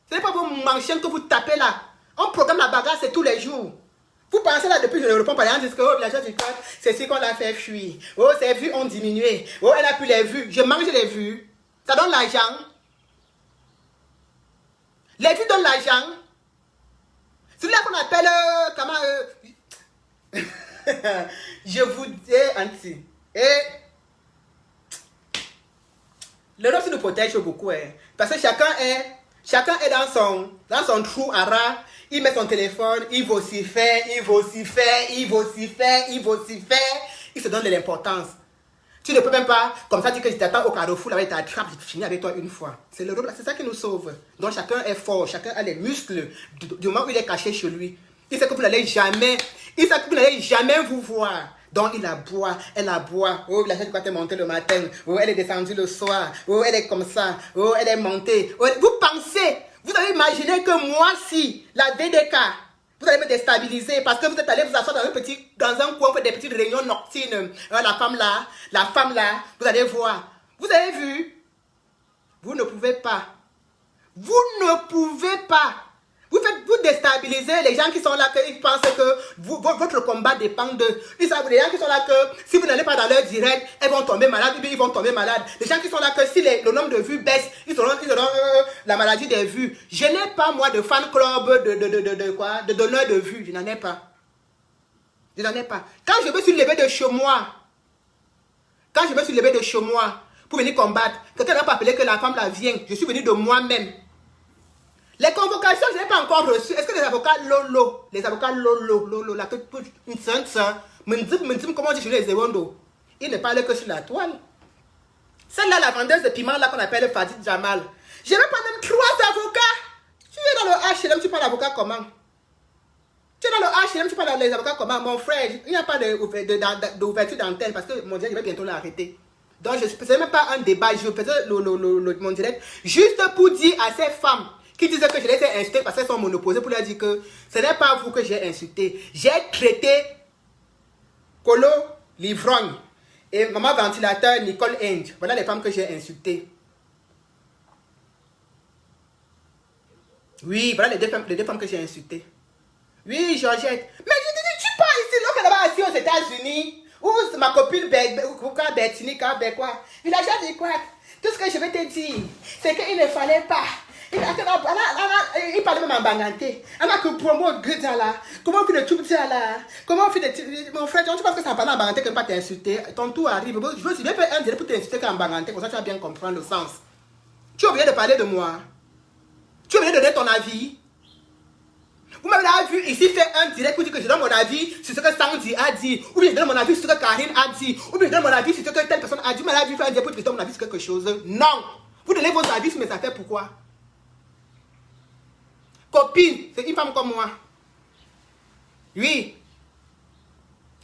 ce n'est pas vos manchiens que vous tapez là. On programme la bagarre, c'est tous les jours. Vous pensez là, depuis que je ne réponds pas, les gens disent que oh, la chose du code, c'est ce qu'on l'a fait fuir. Oh, ses vues ont diminué. Oh, elle n'a plus les vues. Je mange les vues. Ça donne l'argent. Les vues donnent l'argent. Celui-là qu'on appelle, je vous dis, Anti. Et l'Europe nous protège beaucoup. Hein, parce que chacun est dans son trou à rat. Il met son téléphone, il vocifère, il se donne de l'importance. Tu ne peux même pas, comme ça, dire que je t'attends au carrefour, là, il t'attrape, je finis avec toi une fois. C'est l'Europe, c'est ça qui nous sauve. Donc chacun est fort, chacun a les muscles, du moment où il est caché chez lui. Il sait que vous n'allez jamais vous voir. Donc il aboie, elle aboie. Oh, la chaîne quand elle est montée le matin. Oh, elle est descendue le soir. Oh, elle est comme ça. Oh, elle est montée. Oh, vous pensez, vous avez imaginé que moi, si, la DDK, vous allez me déstabiliser parce que vous êtes allé vous asseoir dans un coin, faire des petites réunions nocturnes. La femme là, vous allez voir. Vous avez vu? Vous ne pouvez pas. Vous ne pouvez pas. Vous déstabilisez les gens qui sont là, ils pensent que votre combat dépend d'eux. Ils savent, les gens qui sont là que si vous n'allez pas dans leur direct, elles vont tomber malades, ils vont tomber malades. Les gens qui sont là que si le nombre de vues baisse, ils auront la maladie des vues. Je n'ai pas moi de fan club de donneur de vues. Je n'en ai pas. Je n'en ai pas. Quand je me suis levé de chez moi, pour venir combattre, quelqu'un n'a pas appelé que la femme là vient. Je suis venu de moi-même. Les convocations, je n'ai pas encore reçu. Est-ce que les avocats Lolo, là, une sœur, comment on dit chez les Ewondo, ils ne parlent que sur la toile. Celle-là, la vendeuse de piment là qu'on appelle Fadid Jamal. Je n'ai pas même 3 avocats. Tu es dans le HLM, tu parles l'avocat comment? Tu es dans le HLM, tu parles les avocats comment? Mon frère, il n'y a pas d'ouverture d'antenne parce que mon direct, je vais bientôt l'arrêter. Donc, ce n'est même pas un débat, je faisais mon direct juste pour dire à ces femmes qui disaient que je les ai insultées parce qu'elles sont monoposées pour leur dire que ce n'est pas vous que j'ai insulté. J'ai traité Colo Livrogne et maman ventilateur Nicole Inge. Voilà les femmes que j'ai insultées. Oui, voilà les deux femmes que j'ai insultées. Oui, Georgette. Mais je te dis, tu pars ici, donc là-bas assis aux États-Unis, où ma copine Bertini, quoi. Il a déjà dit quoi? Tout ce que je vais te dire, c'est qu'il ne fallait pas. Il parlait même en banganté. On a que promo de là. Comment on fait de tout ça là? Comment on fait de. Mon frère, tu penses que ça parle en banganté que pas t'insulter? Ton tour arrive. Je veux faire un direct pour t'insulter qu'en banganté, comme ça tu vas bien comprendre le sens. Tu es obligé de parler de moi. Tu es obligé de donner ton avis. Vous m'avez vu ici faire un direct pour dire que je donne mon avis sur ce que Sandy a dit, ou bien je donne mon avis sur ce que Karine a dit, ou bien je donne mon avis sur ce que telle personne a dit. Vous m'avez vu faire un direct pour dire que je donne mon avis sur quelque chose. Non! Vous donnez vos avis sur mes affaires, pourquoi? Copine, c'est une femme comme moi. Oui.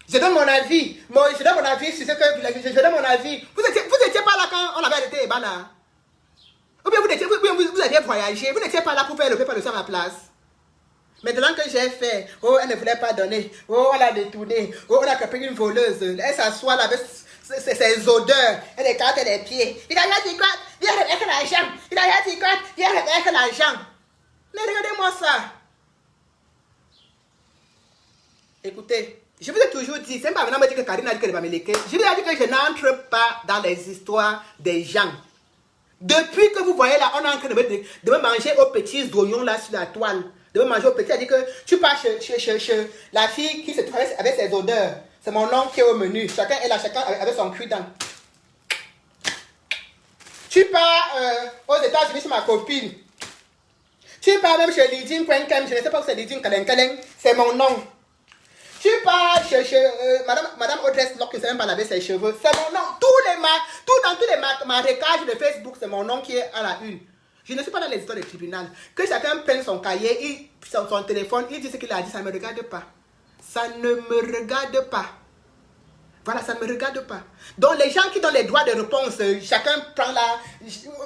Je donne mon avis. Je donne mon avis sur ce que... Je donne mon avis. Vous étiez pas là quand on avait arrêté les là. Ou bien vous aviez voyagé. Vous n'étiez pas là pour faire le paper de ça à ma place. Maintenant que j'ai fait, oh, elle ne voulait pas donner, oh, elle a détourné, oh, on a capé une voleuse, elle s'assoit là avec ses odeurs, elle écarte les pieds. Il a rien dit quoi? Viens avec l'argent. Il a rien dit quoi? Viens avec l'argent. Mais regardez-moi ça. Écoutez, je vous ai toujours dit, c'est pas maintenant me dire que Karine a dit qu'elle va me léquer. Je vous ai dit que je n'entre pas dans les histoires des gens. Depuis que vous voyez là, on est en train de me manger aux petits oignons là sur la toile. De me manger aux petits, c'est-à-dire que tu pars chez la fille qui se trouve avec ses odeurs. C'est mon oncle qui est au menu. Chacun est là, chacun avec son cul dans. Tu pars aux États-Unis chez ma copine. Tu pars même chez Lidine Quenkem, je ne sais pas où c'est Lidine Kaleng, c'est mon nom. Tu pars chez Madame Audrey Locke qui ne sait même pas laver ses cheveux, c'est mon nom. Dans tous les marécages de Facebook, c'est mon nom qui est à la une. Je ne suis pas dans les histoires de tribunal. Que chacun prenne son cahier, son téléphone, il dit ce qu'il a dit, ça ne me regarde pas. Ça ne me regarde pas. Voilà, ça ne me regarde pas. Donc les gens qui donnent les droits de réponse, chacun prend là,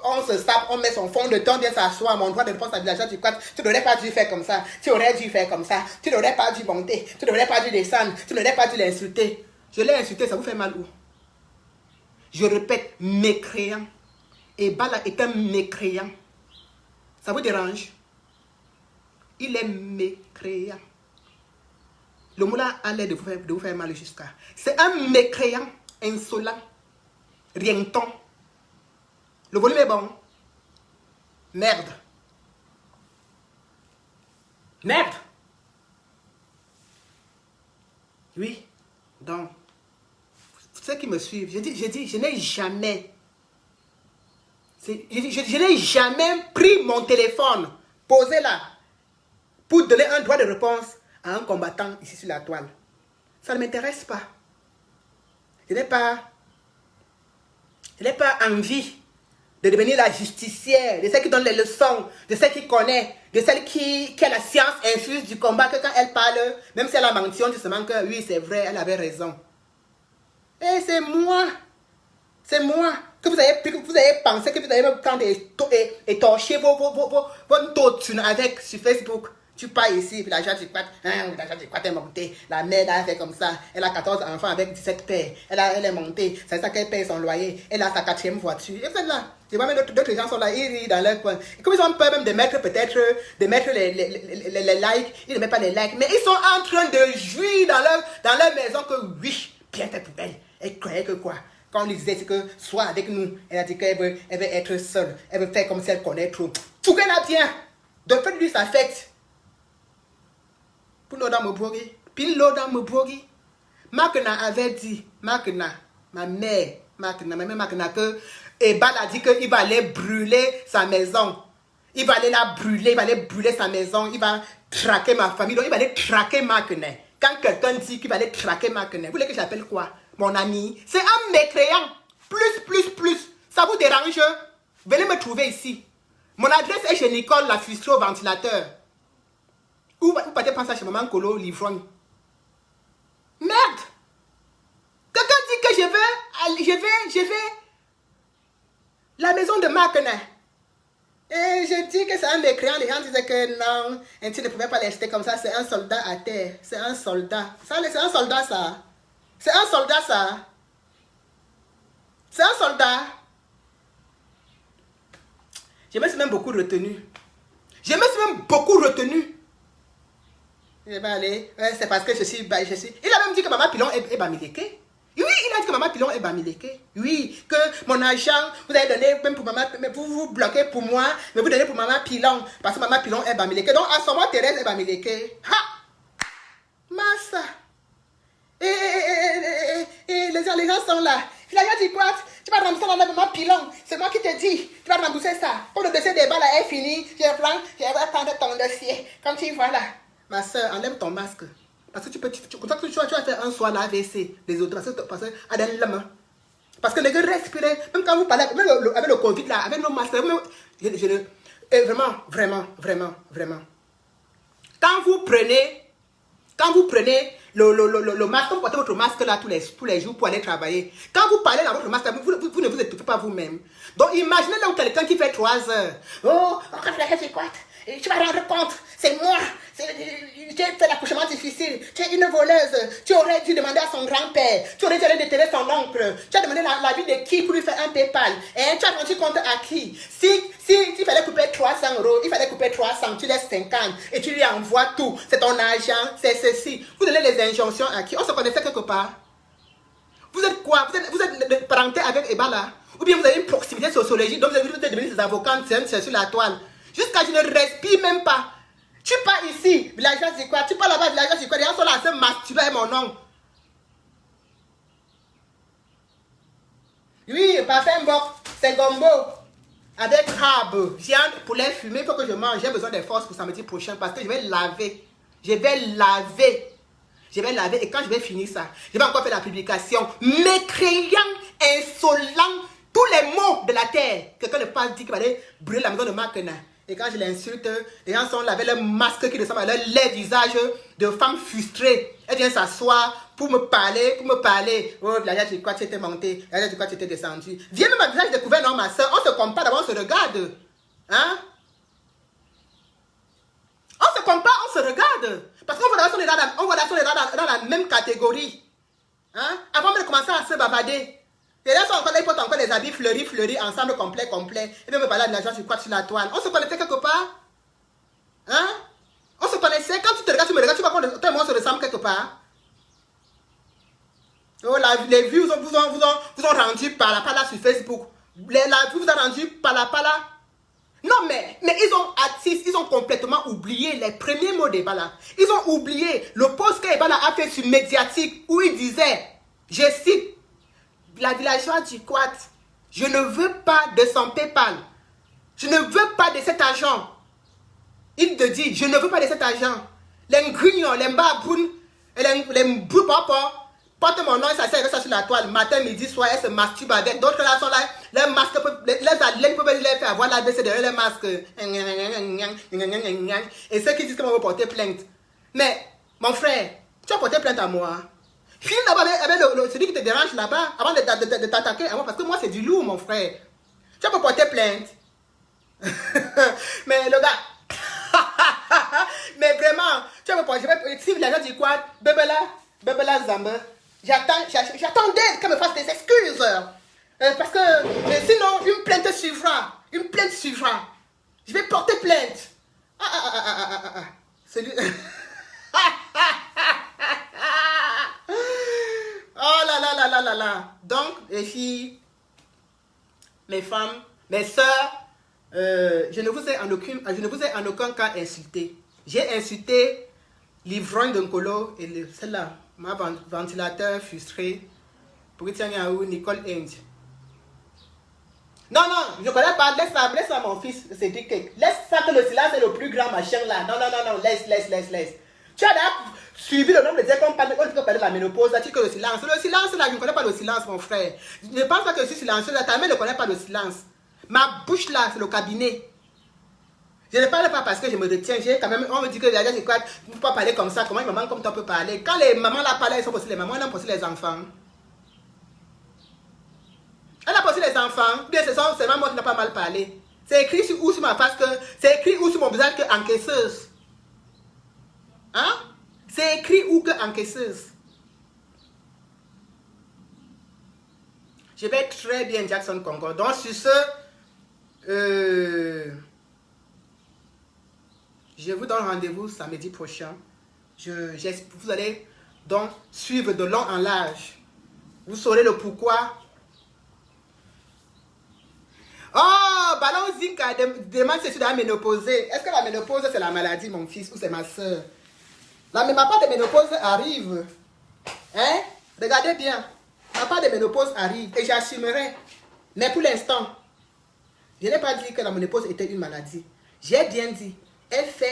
on se sape, on met son fond de temps, bien s'asseoir, mon droit de réponse à l'agent du quad, tu n'aurais pas dû faire comme ça, tu aurais dû faire comme ça, tu n'aurais pas dû monter, tu n'aurais pas dû descendre, tu n'aurais pas dû l'insulter. Je l'ai insulté, ça vous fait mal où? Je répète, mécréant. Et Bala est un mécréant. Ça vous dérange? Il est mécréant. Le mot là a l'air de vous faire mal jusqu'à. C'est un mécréant, insolent, rienton. Le volume est bon. Merde. Merde. Oui. Donc, ceux qui me suivent, je dis, je n'ai jamais... Je n'ai jamais pris mon téléphone, posé là, pour donner un droit de réponse à un combattant ici sur la toile. Ça ne m'intéresse pas. Je n'ai pas envie de devenir la justicière, de celle qui donne les leçons, de celle qui connaît, de celle qui a la science infuse du combat, que quand elle parle, même si elle a menti, on dit seulement que oui, c'est vrai, elle avait raison. Et c'est moi que vous avez pensé que vous allez me prendre et torcher vos taux avec sur Facebook. Tu pars ici, puis l'argent du quat est monté. La mère a fait comme ça. Elle a 14 enfants avec 17 pères. Elle est montée. C'est ça qu'elle paye son loyer. Elle a sa 4e voiture. Et c'est là. Tu vois, même d'autres gens sont là, ils rient dans leur coin. Et comme ils ont peur même de mettre peut-être, les likes, ils ne mettent pas les likes. Mais ils sont en train de jouir dans leur maison que oui, bien fait pour elle. Elle croyait que quoi? Quand on lui disait que sois avec nous, elle a dit qu'elle veut être seule. Elle veut faire comme si elle connaît trop. Tout qu'elle a bien. De fait, lui, sa fête. Pour l'autre me bourrer. Puis l'autre me bourrer. Makna avait dit, ma mère Makna, que Ebal a dit qu'il va aller brûler sa maison. Il va aller la brûler, il va aller brûler sa maison, il va traquer ma famille. Donc il va aller traquer Makna. Quand quelqu'un dit qu'il va aller traquer Makna, vous voulez que j'appelle quoi? Mon ami, c'est un mécréant. Plus. Ça vous dérange? Venez me trouver ici. Mon adresse est chez Nicole, la frustrée au ventilateur. Où partez prendre ça chez Maman Colo, l'ivrogne. Merde! Quelqu'un dit que je vais la maison de Macna. Et je dis que c'est un mécréant. Les gens disaient que non, un type ne pouvait pas l'acheter comme ça. C'est un soldat à terre. C'est un soldat. C'est un soldat, ça. C'est un soldat, ça. C'est un soldat. Je me suis même beaucoup retenu. Je me suis même beaucoup retenu. Je vais aller. Ouais, c'est parce que je suis. Il a même dit que Maman Pilon est Bamileke. Oui, il a dit que Maman Pilon est Bamileke. Oui, que mon argent, vous avez donné même pour Maman, mais vous bloquez pour moi, mais vous donnez pour Maman Pilon, parce que Maman Pilon est Bamileke. Donc, à ce moment, Thérèse est Bamileke. Ha! Massa! Et les gens sont là. Il a dit quoi? Tu vas rembourser dans la Maman Pilon. C'est moi qui te dis. Tu vas rembourser ça. Quand le dossier des balles est fini, je vais prendre ton dossier. Comme tu vois là. Ma soeur, enlève ton masque. Parce que tu vas faire un soir l'AVC, les autres, parce que parce que les gars respirent, même quand vous parlez, même avec le Covid là, avec nos masques, vraiment. Quand vous prenez le masque, vous portez votre masque là tous les jours pour aller travailler. Quand vous parlez dans votre masque, vous ne vous étouffez pas vous-même. Donc imaginez donc quelqu'un qui fait 3 heures. Oh, c'est quoi? Tu vas rendre compte, c'est moi. J'ai fait l'accouchement difficile. Tu es une voleuse. Tu aurais dû demander à son grand-père. Tu aurais dû aller déterrer son oncle. Tu as demandé l'avis de qui pour lui faire un PayPal. Et tu as rendu compte à qui? S'il fallait couper 300 €, il fallait couper 300, tu laisses 50 et tu lui envoies tout. C'est ton argent, c'est ceci. Vous donnez les injonctions à qui? On se connaissait quelque part. Vous êtes quoi? Vous êtes parenté avec Ebala? Ou bien vous avez une proximité sociologique, donc vous êtes devenus des avocats, c'est sur la toile. Jusqu'à je ne respire même pas. Tu pars ici, villageois c'est quoi? Tu pars là-bas, villageois c'est quoi? Les gens sont là à se masturber mon nom. Oui, parfum bon, c'est gombo. Avec crabe, viande, poulet fumé, il faut que je mange. J'ai besoin des forces pour samedi prochain parce que je vais laver. Je vais laver et quand je vais finir ça, je vais encore faire la publication. Mécréant, insolent, tous les mots de la terre. Quelqu'un ne pas dit qu'il va aller brûler la maison de Macna. Et quand je l'insulte, les gens sont là avec leur masque qui ressemble à leur laid visage de femmes frustrées. Elles viennent s'asseoir pour me parler. Oh, là, tu quoi, tu étais monté. Là, tu quoi, tu étais descendu. Viens même à visage découvert, non, ma soeur. On se compare, d'abord, on se regarde. Hein? On se compare, on se regarde. Parce qu'on voit dans la même catégorie. Hein? Avant de commencer à se bavarder. Et là, ils portent encore des habits fleuris, ensemble, complet. Et même me parler de l'argent sur quoi sur la toile. On se connaissait quelque part? Hein? On se connaissait. Quand tu te regardes, tu me regardes, tu vois qu'on on se ressemble quelque part. Oh, les vues vous ont rendu par là sur Facebook. La vue vous a rendu par là. Non, mais ils ont complètement oublié les premiers mots d'Ebala. Ils ont oublié le post qu'Ebala a fait sur Médiatique où il disait, je cite, la villageoise du Quat, je ne veux pas de son PayPal. Je ne veux pas de cet argent. Il te dit, je ne veux pas de cet argent. Les grignons, les babounes, les boupapos, portent mon nom et ça sert ça sur la toile. Matin, midi, soir, elles se masturbent avec. D'autres là sont là, leurs masques, les adlènes peuvent les faire avoir l'ABC derrière les masques. Et ceux qui disent qu'ils vont porter plainte. Mais, mon frère, tu as porté plainte à moi. Finis d'abord avec celui qui te dérange là-bas avant de t'attaquer à moi. Parce que moi, c'est du lourd, mon frère. Tu as porté plainte. Mais le gars... Mais vraiment, tu vas porter... Si la gens disent quoi? Bebela Zamba. J'attendais qu'elle me fasse des excuses. Parce que sinon, une plainte suivra. Je vais porter plainte. Celui... Oh là. Donc, les filles, mes femmes, mes soeurs, je ne vous ai en aucun cas insulté. J'ai insulté l'ivrogne de Nkolo et celle-là, ma ventilateur frustré, pour Nicole Inge. Non, je ne connais pas. Laisse ça, mon fils, c'est du cake. Laisse ça que le silence est le plus grand machin là. Non, laisse. Tu as suivi le nombre de dire qu'on parle de la ménopause, là, tu dis que le silence là, je ne connais pas le silence, mon frère. Je ne pense pas que je suis silencieux, ta mère ne connaît pas le silence. Ma bouche là, c'est le cabinet. Je ne parle pas parce que je me retiens. J'ai quand même, on me dit que les c'est quoi, tu ne peux pas parler comme ça. Comment une maman comme toi peut parler? Quand les mamans là parlent, elles sont aussi les mamans, elles ont aussi les enfants. Elle a aussi les enfants. Bien, c'est seulement moi qui n'ai pas mal parlé. C'est écrit sur, ou sur ma face que. C'est écrit ou sur mon visage que encaisseuse. Hein? C'est écrit ou que encaisseuse. Je vais très bien, Jackson Congo. Donc, sur ce, je vous donne rendez-vous samedi prochain. Vous allez donc suivre de long en large. Vous saurez le pourquoi. Oh, Ballon Zinka demande si je suis dans la ménopause. Est-ce que la ménopause, c'est la maladie, mon fils, ou c'est ma soeur? Ma part de ménopause arrive. Hein? Regardez bien. Ma part de ménopause arrive et j'assumerai. Mais pour l'instant, je n'ai pas dit que la ménopause était une maladie. J'ai bien dit, elles font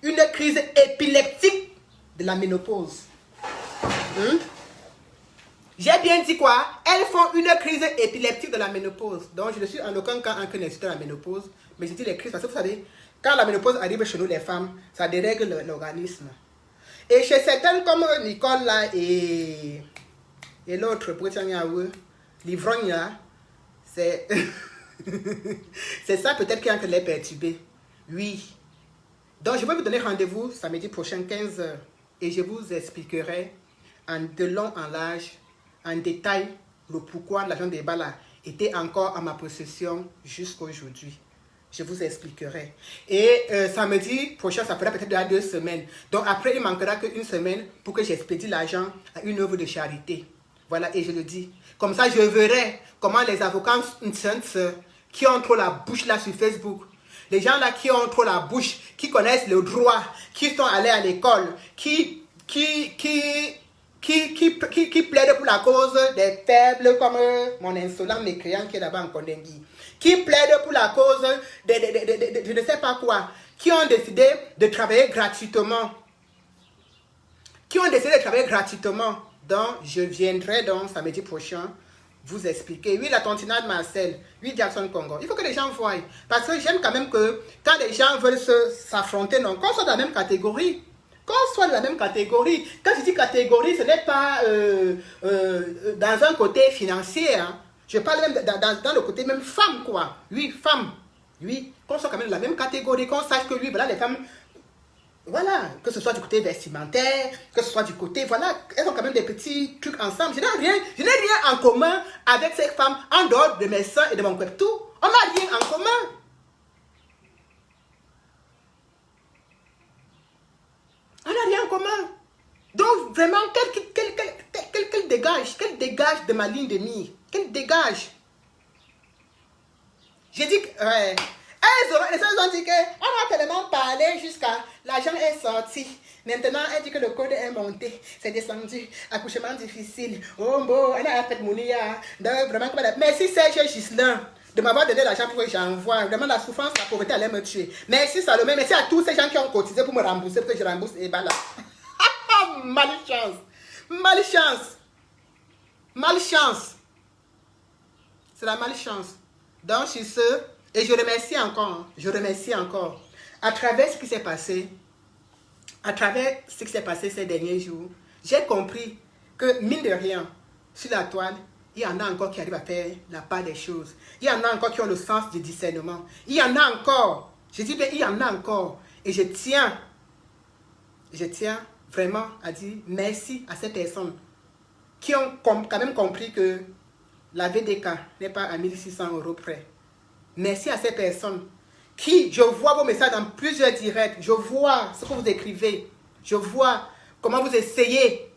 une crise épileptique de la ménopause. J'ai bien dit quoi? Elles font une crise épileptique de la ménopause. Donc, je ne suis en aucun cas en de la ménopause. Mais je dis les crises parce que vous savez, quand la ménopause arrive chez nous, les femmes, ça dérègle l'organisme. Et chez certaines comme Nicole là et l'autre, l'ivrogne là, c'est c'est ça peut-être qui est en train de les perturber. Oui. Donc, je vais vous donner rendez-vous samedi prochain 15h et je vous expliquerai de long en large, en détail, le pourquoi l'argent des balles était encore en ma possession jusqu'à aujourd'hui. Je vous expliquerai. Et samedi prochain, ça fera peut-être 2 semaines. Donc après, il ne manquera qu'une semaine pour que j'expédie l'argent à une œuvre de charité. Voilà, et je le dis. Comme ça, je verrai comment les avocats qui ont trop la bouche là sur Facebook, les gens là qui ont trop la bouche, qui connaissent le droit, qui sont allés à l'école, qui plaident pour la cause des faibles comme mon insolent mécréant qui est là-bas en Kondengui, qui plaident pour la cause de je ne sais pas quoi, qui ont décidé de travailler gratuitement. Donc, je viendrai donc samedi prochain vous expliquer. Oui, la tontinade Marcel, oui, Jackson Congo. Il faut que les gens voient. Parce que j'aime quand même que quand les gens veulent s'affronter, non, qu'on soit dans la même catégorie. Qu'on soit de la même catégorie. Quand je dis catégorie, ce n'est pas dans un côté financier. Hein. Je parle même dans le côté même femme, quoi. Oui, femme. Oui, qu'on soit quand même de la même catégorie, qu'on sache que lui, voilà, les femmes, voilà, que ce soit du côté vestimentaire, que ce soit du côté, voilà, elles ont quand même des petits trucs ensemble. Je n'ai rien en commun avec ces femmes, en dehors de mes seins et de mon corps, tout. On n'a rien en commun. On n'a rien en commun. Donc, vraiment, qu'elle dégage de ma ligne de mire. Qu'elle dégage. J'ai dit que, ouais. Elles ont dit qu'on a tellement parlé jusqu'à l'argent est sorti. Maintenant, elle dit que le code est monté. C'est descendu. Accouchement difficile. Oh, bon, elle a fait mon IA. Vraiment, merci Serge Gislain de m'avoir donné l'argent pour que j'envoie. Vraiment, la souffrance, la pauvreté allait me tuer. Merci Salomé. Merci à tous ces gens qui ont cotisé pour me rembourser, pour que je rembourse. Et ben là. Malchance. Malchance. Malchance. C'est la malchance. Donc, sur ce, et je remercie encore, à travers ce qui s'est passé, ces derniers jours, j'ai compris que, mine de rien, sur la toile, il y en a encore qui arrivent à faire la part des choses. Il y en a encore qui ont le sens du discernement. Il y en a encore. Je dis bien, il y en a encore. Et je tiens vraiment à dire merci à ces personnes qui ont quand même compris que la VDK n'est pas à 1600 € près. Merci à ces personnes qui, je vois vos messages dans plusieurs directs, je vois ce que vous écrivez, je vois comment vous essayez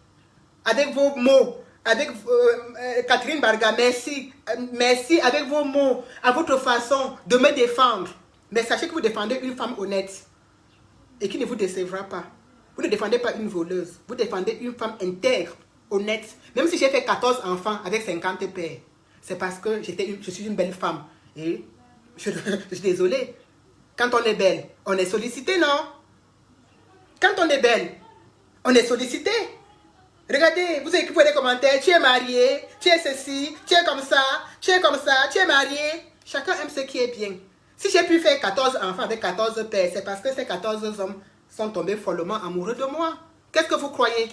avec vos mots, avec Catherine Barga, merci avec vos mots, à votre façon de me défendre. Mais sachez que vous défendez une femme honnête et qui ne vous décevra pas. Vous ne défendez pas une voleuse, vous défendez une femme intègre, honnête. Même si j'ai fait 14 enfants avec 50 pères, c'est parce que je suis une belle femme. Et je suis désolée. Quand on est belle, on est sollicité, non? Quand on est belle, on est sollicité. Regardez, vous écrivez des commentaires, tu es marié, tu es ceci, tu es comme ça, tu es marié. Chacun aime ce qui est bien. Si j'ai pu faire 14 enfants avec 14 pères, c'est parce que ces 14 hommes sont tombés follement amoureux de moi. Qu'est-ce que vous croyez?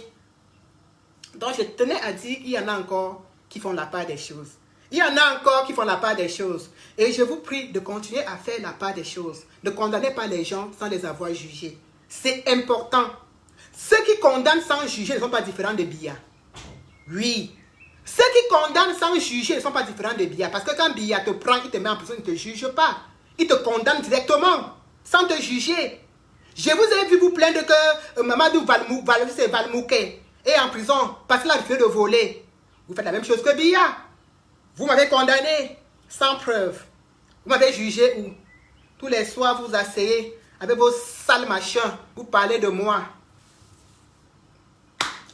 Donc, je tenais à dire, il y en a encore qui font la part des choses. Il y en a encore qui font la part des choses. Et je vous prie de continuer à faire la part des choses. Ne condamnez pas les gens sans les avoir jugés. C'est important. Ceux qui condamnent sans juger ne sont pas différents de Biya. Oui. Ceux qui condamnent sans juger ne sont pas différents de Biya. Parce que quand Biya te prend, il te met en prison, il ne te juge pas. Il te condamne directement, sans te juger. Je vous ai vu vous plaindre que Mamadou Valmouké est en prison parce qu'il a refusé de voler. Vous faites la même chose que Biya. Vous m'avez condamné sans preuve. Vous m'avez jugé où? Tous les soirs, vous asseyez avec vos sales machins. Vous parlez de moi.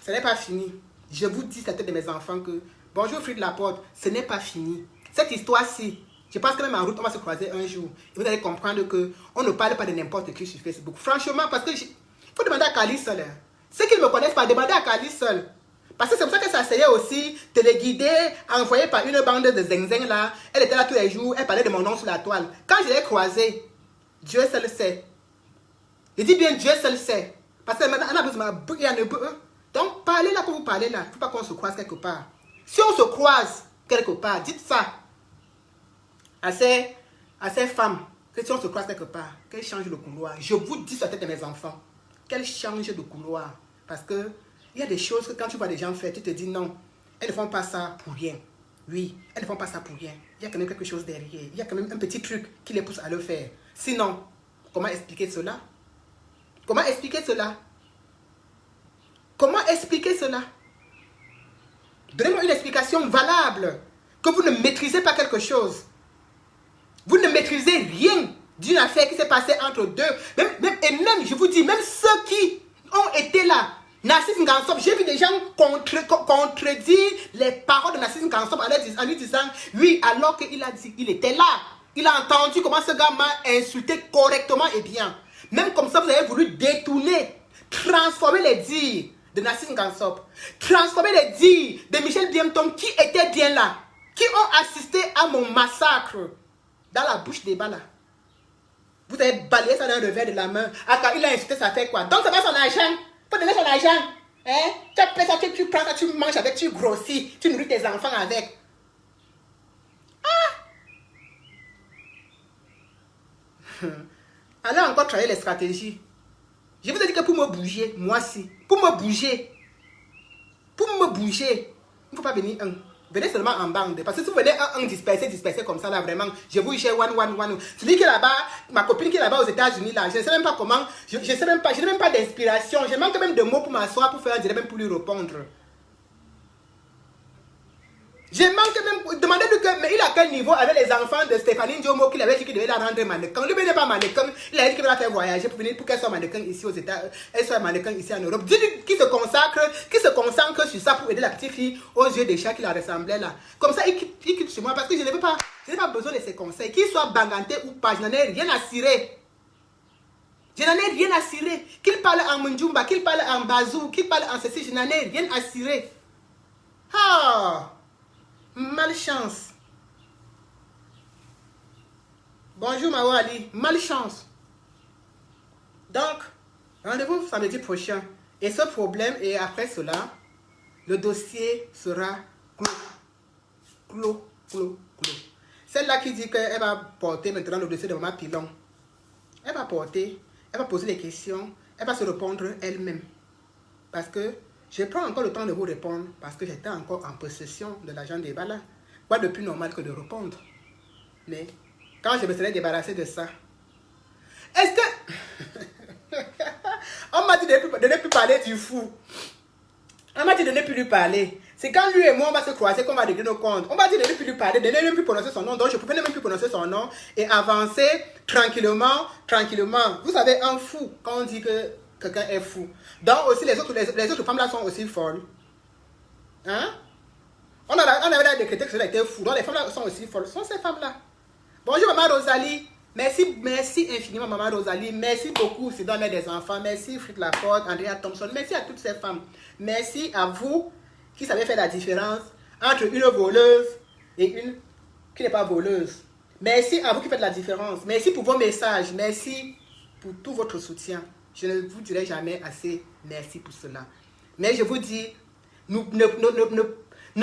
Ce n'est pas fini. Je vous dis, c'est de mes enfants que bonjour Fried Laporte, ce n'est pas fini. Cette histoire-ci, je pense que même en route, on va se croiser un jour. Et vous allez comprendre qu'on ne parle pas de n'importe qui sur Facebook. Franchement, parce que il faut demander à Kali seul. Ceux qui ne me connaissent pas, demandez à Kali seul. Parce que c'est pour ça que ça s'essayait aussi, téléguidée, envoyée par une bande de zeng-zeng là. Elle était là tous les jours, elle parlait de mon nom sur la toile. Quand je l'ai croisée, Dieu seul sait. Je dis bien Dieu seul sait. Parce que maintenant, on a besoin de... Donc, parlez là comme vous parlez là. Il ne faut pas qu'on se croise quelque part. Si on se croise quelque part, dites ça à ces femmes, que si on se croise quelque part, qu'elles changent de couloir. Je vous dis sur la tête de mes enfants, qu'elles changent de couloir. Parce que il y a des choses que quand tu vois des gens faire, tu te dis non, elles ne font pas ça pour rien. Oui, elles ne font pas ça pour rien. Il y a quand même quelque chose derrière. Il y a quand même un petit truc qui les pousse à le faire. Sinon, comment expliquer cela? Comment expliquer cela? Comment expliquer cela? Donnez-moi une explication valable. Que vous ne maîtrisez pas quelque chose. Vous ne maîtrisez rien d'une affaire qui s'est passée entre deux. Et même, je vous dis, même ceux qui ont été là, Narcisse Ngansop, j'ai vu des gens contredire les paroles de Narcisse Ngansop en lui disant, oui, alors qu'il a dit, il était là. Il a entendu comment ce gars m'a insulté correctement et bien. Même comme ça, vous avez voulu détourner, transformer les dires de Narcisse Ngansop, transformer les dires de Michel Biemtom qui étaient bien là, qui ont assisté à mon massacre dans la bouche des balles. Vous avez balayé ça dans le revers de la main. Ah, quand il a insulté, ça fait quoi? Donc, ça va son argent. Faut donner son argent. Hein? Tu appelles ça, tu prends ça, tu manges avec, tu grossis, tu nourris tes enfants avec. Ah! Alors, encore travailler les stratégies. Je vous ai dit que pour me bouger, moi si, pour me bouger, il ne faut pas venir un. Venez seulement en bande. Parce que si vous venez un dispersé comme ça, là, vraiment, je vous j'ai one. Celui qui est là-bas, ma copine qui est là-bas aux États-Unis, là, je ne sais même pas comment, je n'ai même pas d'inspiration. Je manque même de mots pour m'asseoir, pour faire un direct, même pour lui répondre. Je manque même, demandez-lui que, mais il a quel niveau avec les enfants de Stéphanie Ndiomo qu'il avait dit qu'il devait la rendre mannequin. Lui, il n'est pas mannequin, il a dit qu'il va la faire voyager pour qu'elle soit mannequin ici aux États, elle soit mannequin ici en Europe. Dis-lui qu'il se concentre sur ça pour aider la petite fille aux yeux des chats qui la ressemblaient là. Comme ça, il quitte chez moi parce que je n'ai pas besoin de ses conseils. Qu'il soit banganté ou pas, je n'en ai rien à cirer. Qu'il parle en Mundjumba, qu'il parle en Bazou, qu'il parle en ceci, je n'en ai rien à cirer. Ah! Malchance. Bonjour Mawali, malchance. Donc, rendez-vous samedi prochain. Et ce problème, et après cela, le dossier sera clos. Celle-là qui dit qu'elle va porter maintenant le dossier de Maman Pilon. Elle va poser des questions, elle va se répondre elle-même. Parce que je prends encore le temps de vous répondre parce que j'étais encore en possession de l'argent des balles. Quoi de plus normal que de répondre? Mais quand je me serais débarrassé de ça, est-ce que... On m'a dit de ne plus parler du fou. On m'a dit de ne plus lui parler. C'est quand lui et moi on va se croiser qu'on va régler nos comptes. On m'a dit de ne plus lui parler, de ne même plus prononcer son nom. Donc je ne pouvais même plus prononcer son nom et avancer tranquillement. Vous savez, un fou, quand on dit que quelqu'un est fou. Donc aussi les autres femmes là sont aussi folles. Hein? On avait décrété que cela était fou. Donc les femmes là sont aussi folles. Ce sont ces femmes là. Bonjour Maman Rosalie. Merci infiniment Maman Rosalie. Merci beaucoup c'est dans des enfants. Merci Fried Laporte, Andrea Thompson. Merci à toutes ces femmes. Merci à vous qui savez faire la différence entre une voleuse et une qui n'est pas voleuse. Merci à vous qui faites la différence. Merci pour vos messages. Merci pour tout votre soutien. Je ne vous dirai jamais assez merci pour cela. Mais je vous dis, ne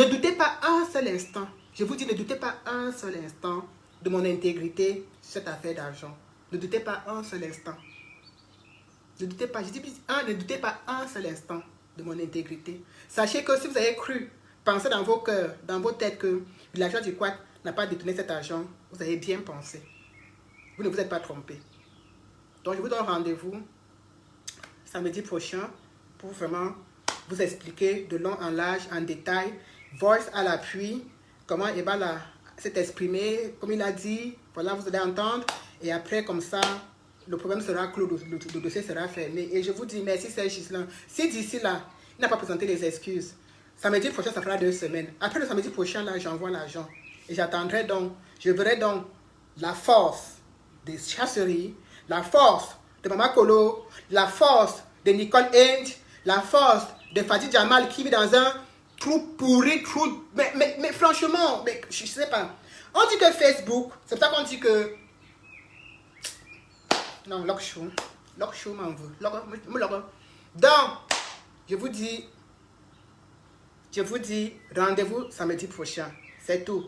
doutez pas un seul instant. Je vous dis, ne doutez pas un seul instant de mon intégrité sur cette affaire d'argent. Ne doutez pas un seul instant. Ne doutez pas, je dis ne doutez pas un seul instant de mon intégrité. Sachez que si vous avez cru, pensez dans vos cœurs, dans vos têtes que l'agent du Quack n'a pas détourné cet argent, vous avez bien pensé. Vous ne vous êtes pas trompé. Donc je vous donne rendez-vous samedi prochain pour vraiment vous expliquer de long en large, en détail, voice à l'appui, comment Ebala s'est exprimé, comme il a dit, voilà, vous allez entendre, et après, comme ça, le problème sera clos, le dossier sera fermé. Et je vous dis merci, Serge Gislain. Si d'ici là, il n'a pas présenté les excuses, samedi prochain, ça fera 2 semaines. Après le samedi prochain, là, j'envoie l'argent. Et j'attendrai donc, je verrai donc la force des chasseries, la force de Mama Kolo, la force de Nicole Inge, la force de Fadi Jamal qui vit dans un trou pourri, trou... Mais franchement, mais, je ne sais pas. On dit que Facebook, c'est pour ça qu'on dit que... Non, Lokshow m'en veut. Donc, je vous dis, rendez-vous samedi prochain. C'est tout.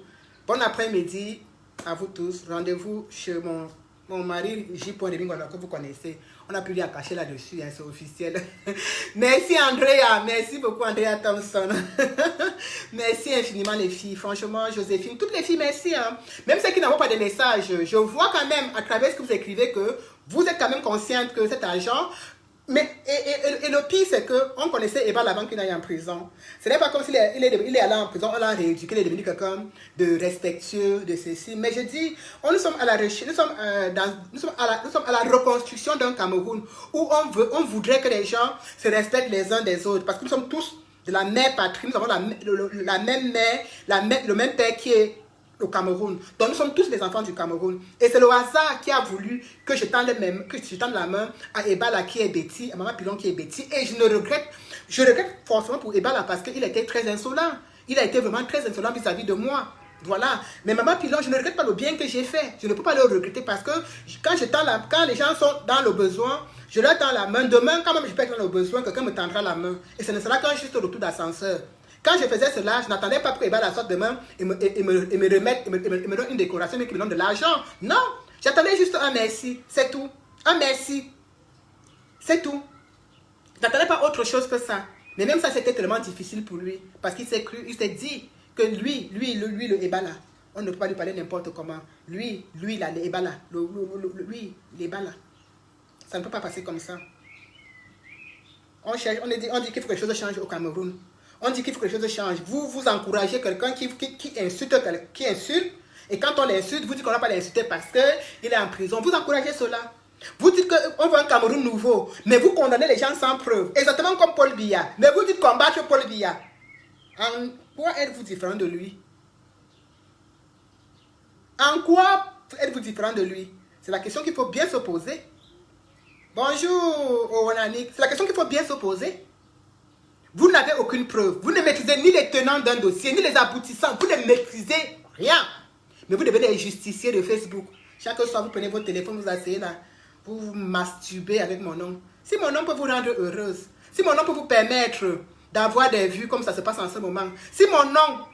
Bon après-midi à vous tous. Rendez-vous chez mon mari, J. que vous connaissez. On n'a plus rien à cacher là-dessus, hein, c'est officiel. Merci Andrea, merci beaucoup Andrea Thompson. Merci infiniment les filles. Franchement, Joséphine, toutes les filles, merci. Hein. Même ceux qui n'envoient pas de messages, je vois quand même à travers ce que vous écrivez que vous êtes quand même consciente que cet argent... Mais et le pire, c'est qu'on connaissait Ebal avant qu'il aille en prison. Ce n'est pas comme s'il est allé en prison, on l'a rééduqué, il est devenu quelqu'un de respectueux, de ceci. Mais je dis, nous sommes à la recherche, nous sommes à la reconstruction d'un Cameroun où on voudrait que les gens se respectent les uns des autres. Parce que nous sommes tous de la même patrie, nous avons la même mère, le même père qui est au Cameroun. Donc nous sommes tous les enfants du Cameroun. Et c'est le hasard qui a voulu que je tende la main à Ebala qui est Betty, à Maman Pilon qui est Betty. Et je regrette forcément pour Ebala parce qu'il était très insolent. Il a été vraiment très insolent vis-à-vis de moi. Voilà. Mais Maman Pilon, je ne regrette pas le bien que j'ai fait. Je ne peux pas le regretter parce que quand les gens sont dans le besoin, je leur tends la main. Demain, quand même je peux être dans le besoin, quelqu'un me tendra la main. Et ce ne sera qu'un juste retour d'ascenseur. Quand je faisais cela, je n'attendais pas pour Ebala sorte de main et me donne une décoration et qu'il me donne de l'argent. Non, j'attendais juste un merci, c'est tout. Un merci, c'est tout. Je n'attendais pas autre chose que ça. Mais même ça, c'était tellement difficile pour lui. Parce qu'il s'est dit que lui, le Ebala, on ne peut pas lui parler n'importe comment. Lui, là, le Ebala, lui, l'Ebala. Ça ne peut pas passer comme ça. On dit qu'il faut que les choses changent au Cameroun. On dit qu'il faut que les choses changent. Vous encouragez quelqu'un qui insulte, et quand on l'insulte, vous dites qu'on n'a pas l'insulter parce qu'il est en prison. Vous encouragez cela. Vous dites qu'on veut un Cameroun nouveau, mais vous condamnez les gens sans preuve. Exactement comme Paul Biya. Mais vous dites combattre Paul Biya. En quoi êtes-vous différent de lui? En quoi êtes-vous différent de lui? C'est la question qu'il faut bien se poser. Bonjour, Onanik. C'est la question qu'il faut bien se poser. Vous n'avez aucune preuve. Vous ne maîtrisez ni les tenants d'un dossier, ni les aboutissants. Vous ne maîtrisez rien. Mais vous devenez les justiciers de Facebook. Chaque soir, vous prenez votre téléphone, vous asseyez là. Vous masturbez avec mon nom. Si mon nom peut vous rendre heureuse, si mon nom peut vous permettre d'avoir des vues comme ça se passe en ce moment, si mon nom,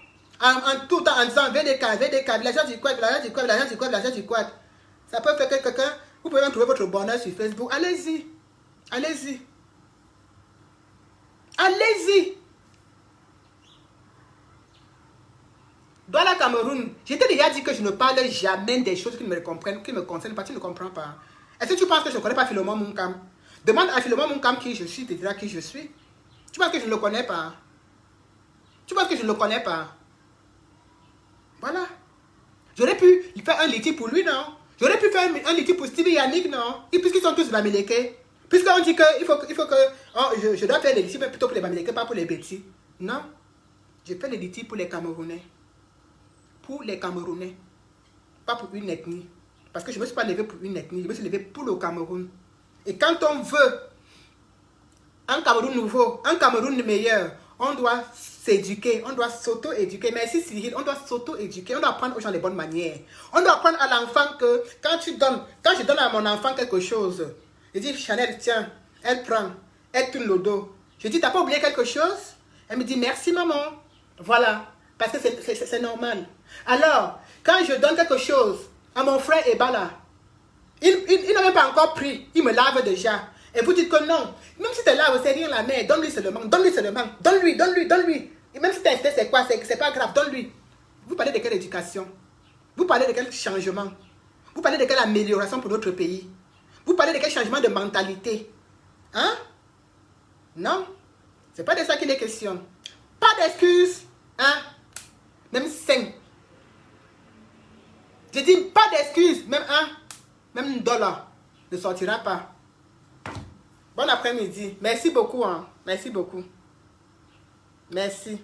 en tout temps, en disant VDK, villageois du Quad, villageois du Quad, ça peut faire que quelqu'un, vous pouvez même trouver votre bonheur sur Facebook. Allez-y. Allez-y. Allez-y. Dans la Cameroun, je t'ai déjà dit que je ne parle jamais des choses qui me concernent pas. Tu ne comprends pas. Est-ce que tu penses que je ne connais pas Philomon Moukam? Demande à Philomon Moukam qui je suis, tu diras qui je suis. Tu penses que je ne le connais pas? Tu penses que je ne le connais pas? Voilà. J'aurais pu faire un litige pour lui, non? J'aurais pu faire un litige pour Stevie Yannick, non? Et puisqu'ils sont tous Bamileke. Puisqu'on dit qu'il faut que... Oh, je dois faire les litiges plutôt pour les Bamileke, pas pour les Betty. Non. Je fais les litiges pour les Camerounais. Pour les Camerounais. Pas pour une ethnie. Parce que je ne me suis pas levé pour une ethnie. Je me suis levé pour le Cameroun. Et quand on veut un Cameroun nouveau, un Cameroun meilleur, On doit s'éduquer, on doit s'auto-éduquer. Merci Cyril, on doit s'auto-éduquer, on doit apprendre aux gens les bonnes manières. On doit apprendre à l'enfant que quand je donne à mon enfant quelque chose, je dis Chanel, tiens, elle prend, elle tourne le dos. Je dis, t'as pas oublié quelque chose? Elle me dit, merci maman. Voilà, parce que c'est normal. Alors, quand je donne quelque chose à mon frère Ebala, il n'a même pas encore pris, il me lave déjà. Et vous dites que non, même si tu es là, c'est rien la mère, donne-lui seulement, donne-lui. Et même si tu es c'est quoi, c'est pas grave, donne-lui. Vous parlez de quelle éducation? Vous parlez de quel changement? Vous parlez de quelle amélioration pour notre pays? Vous parlez de quel changement de mentalité? Hein? Non, c'est pas de ça qu'il est question. Pas d'excuses, hein? Même 5. Je dis pas d'excuses, même même $1 ne sortira pas. Bon après-midi. Merci beaucoup, hein? Merci beaucoup. Merci.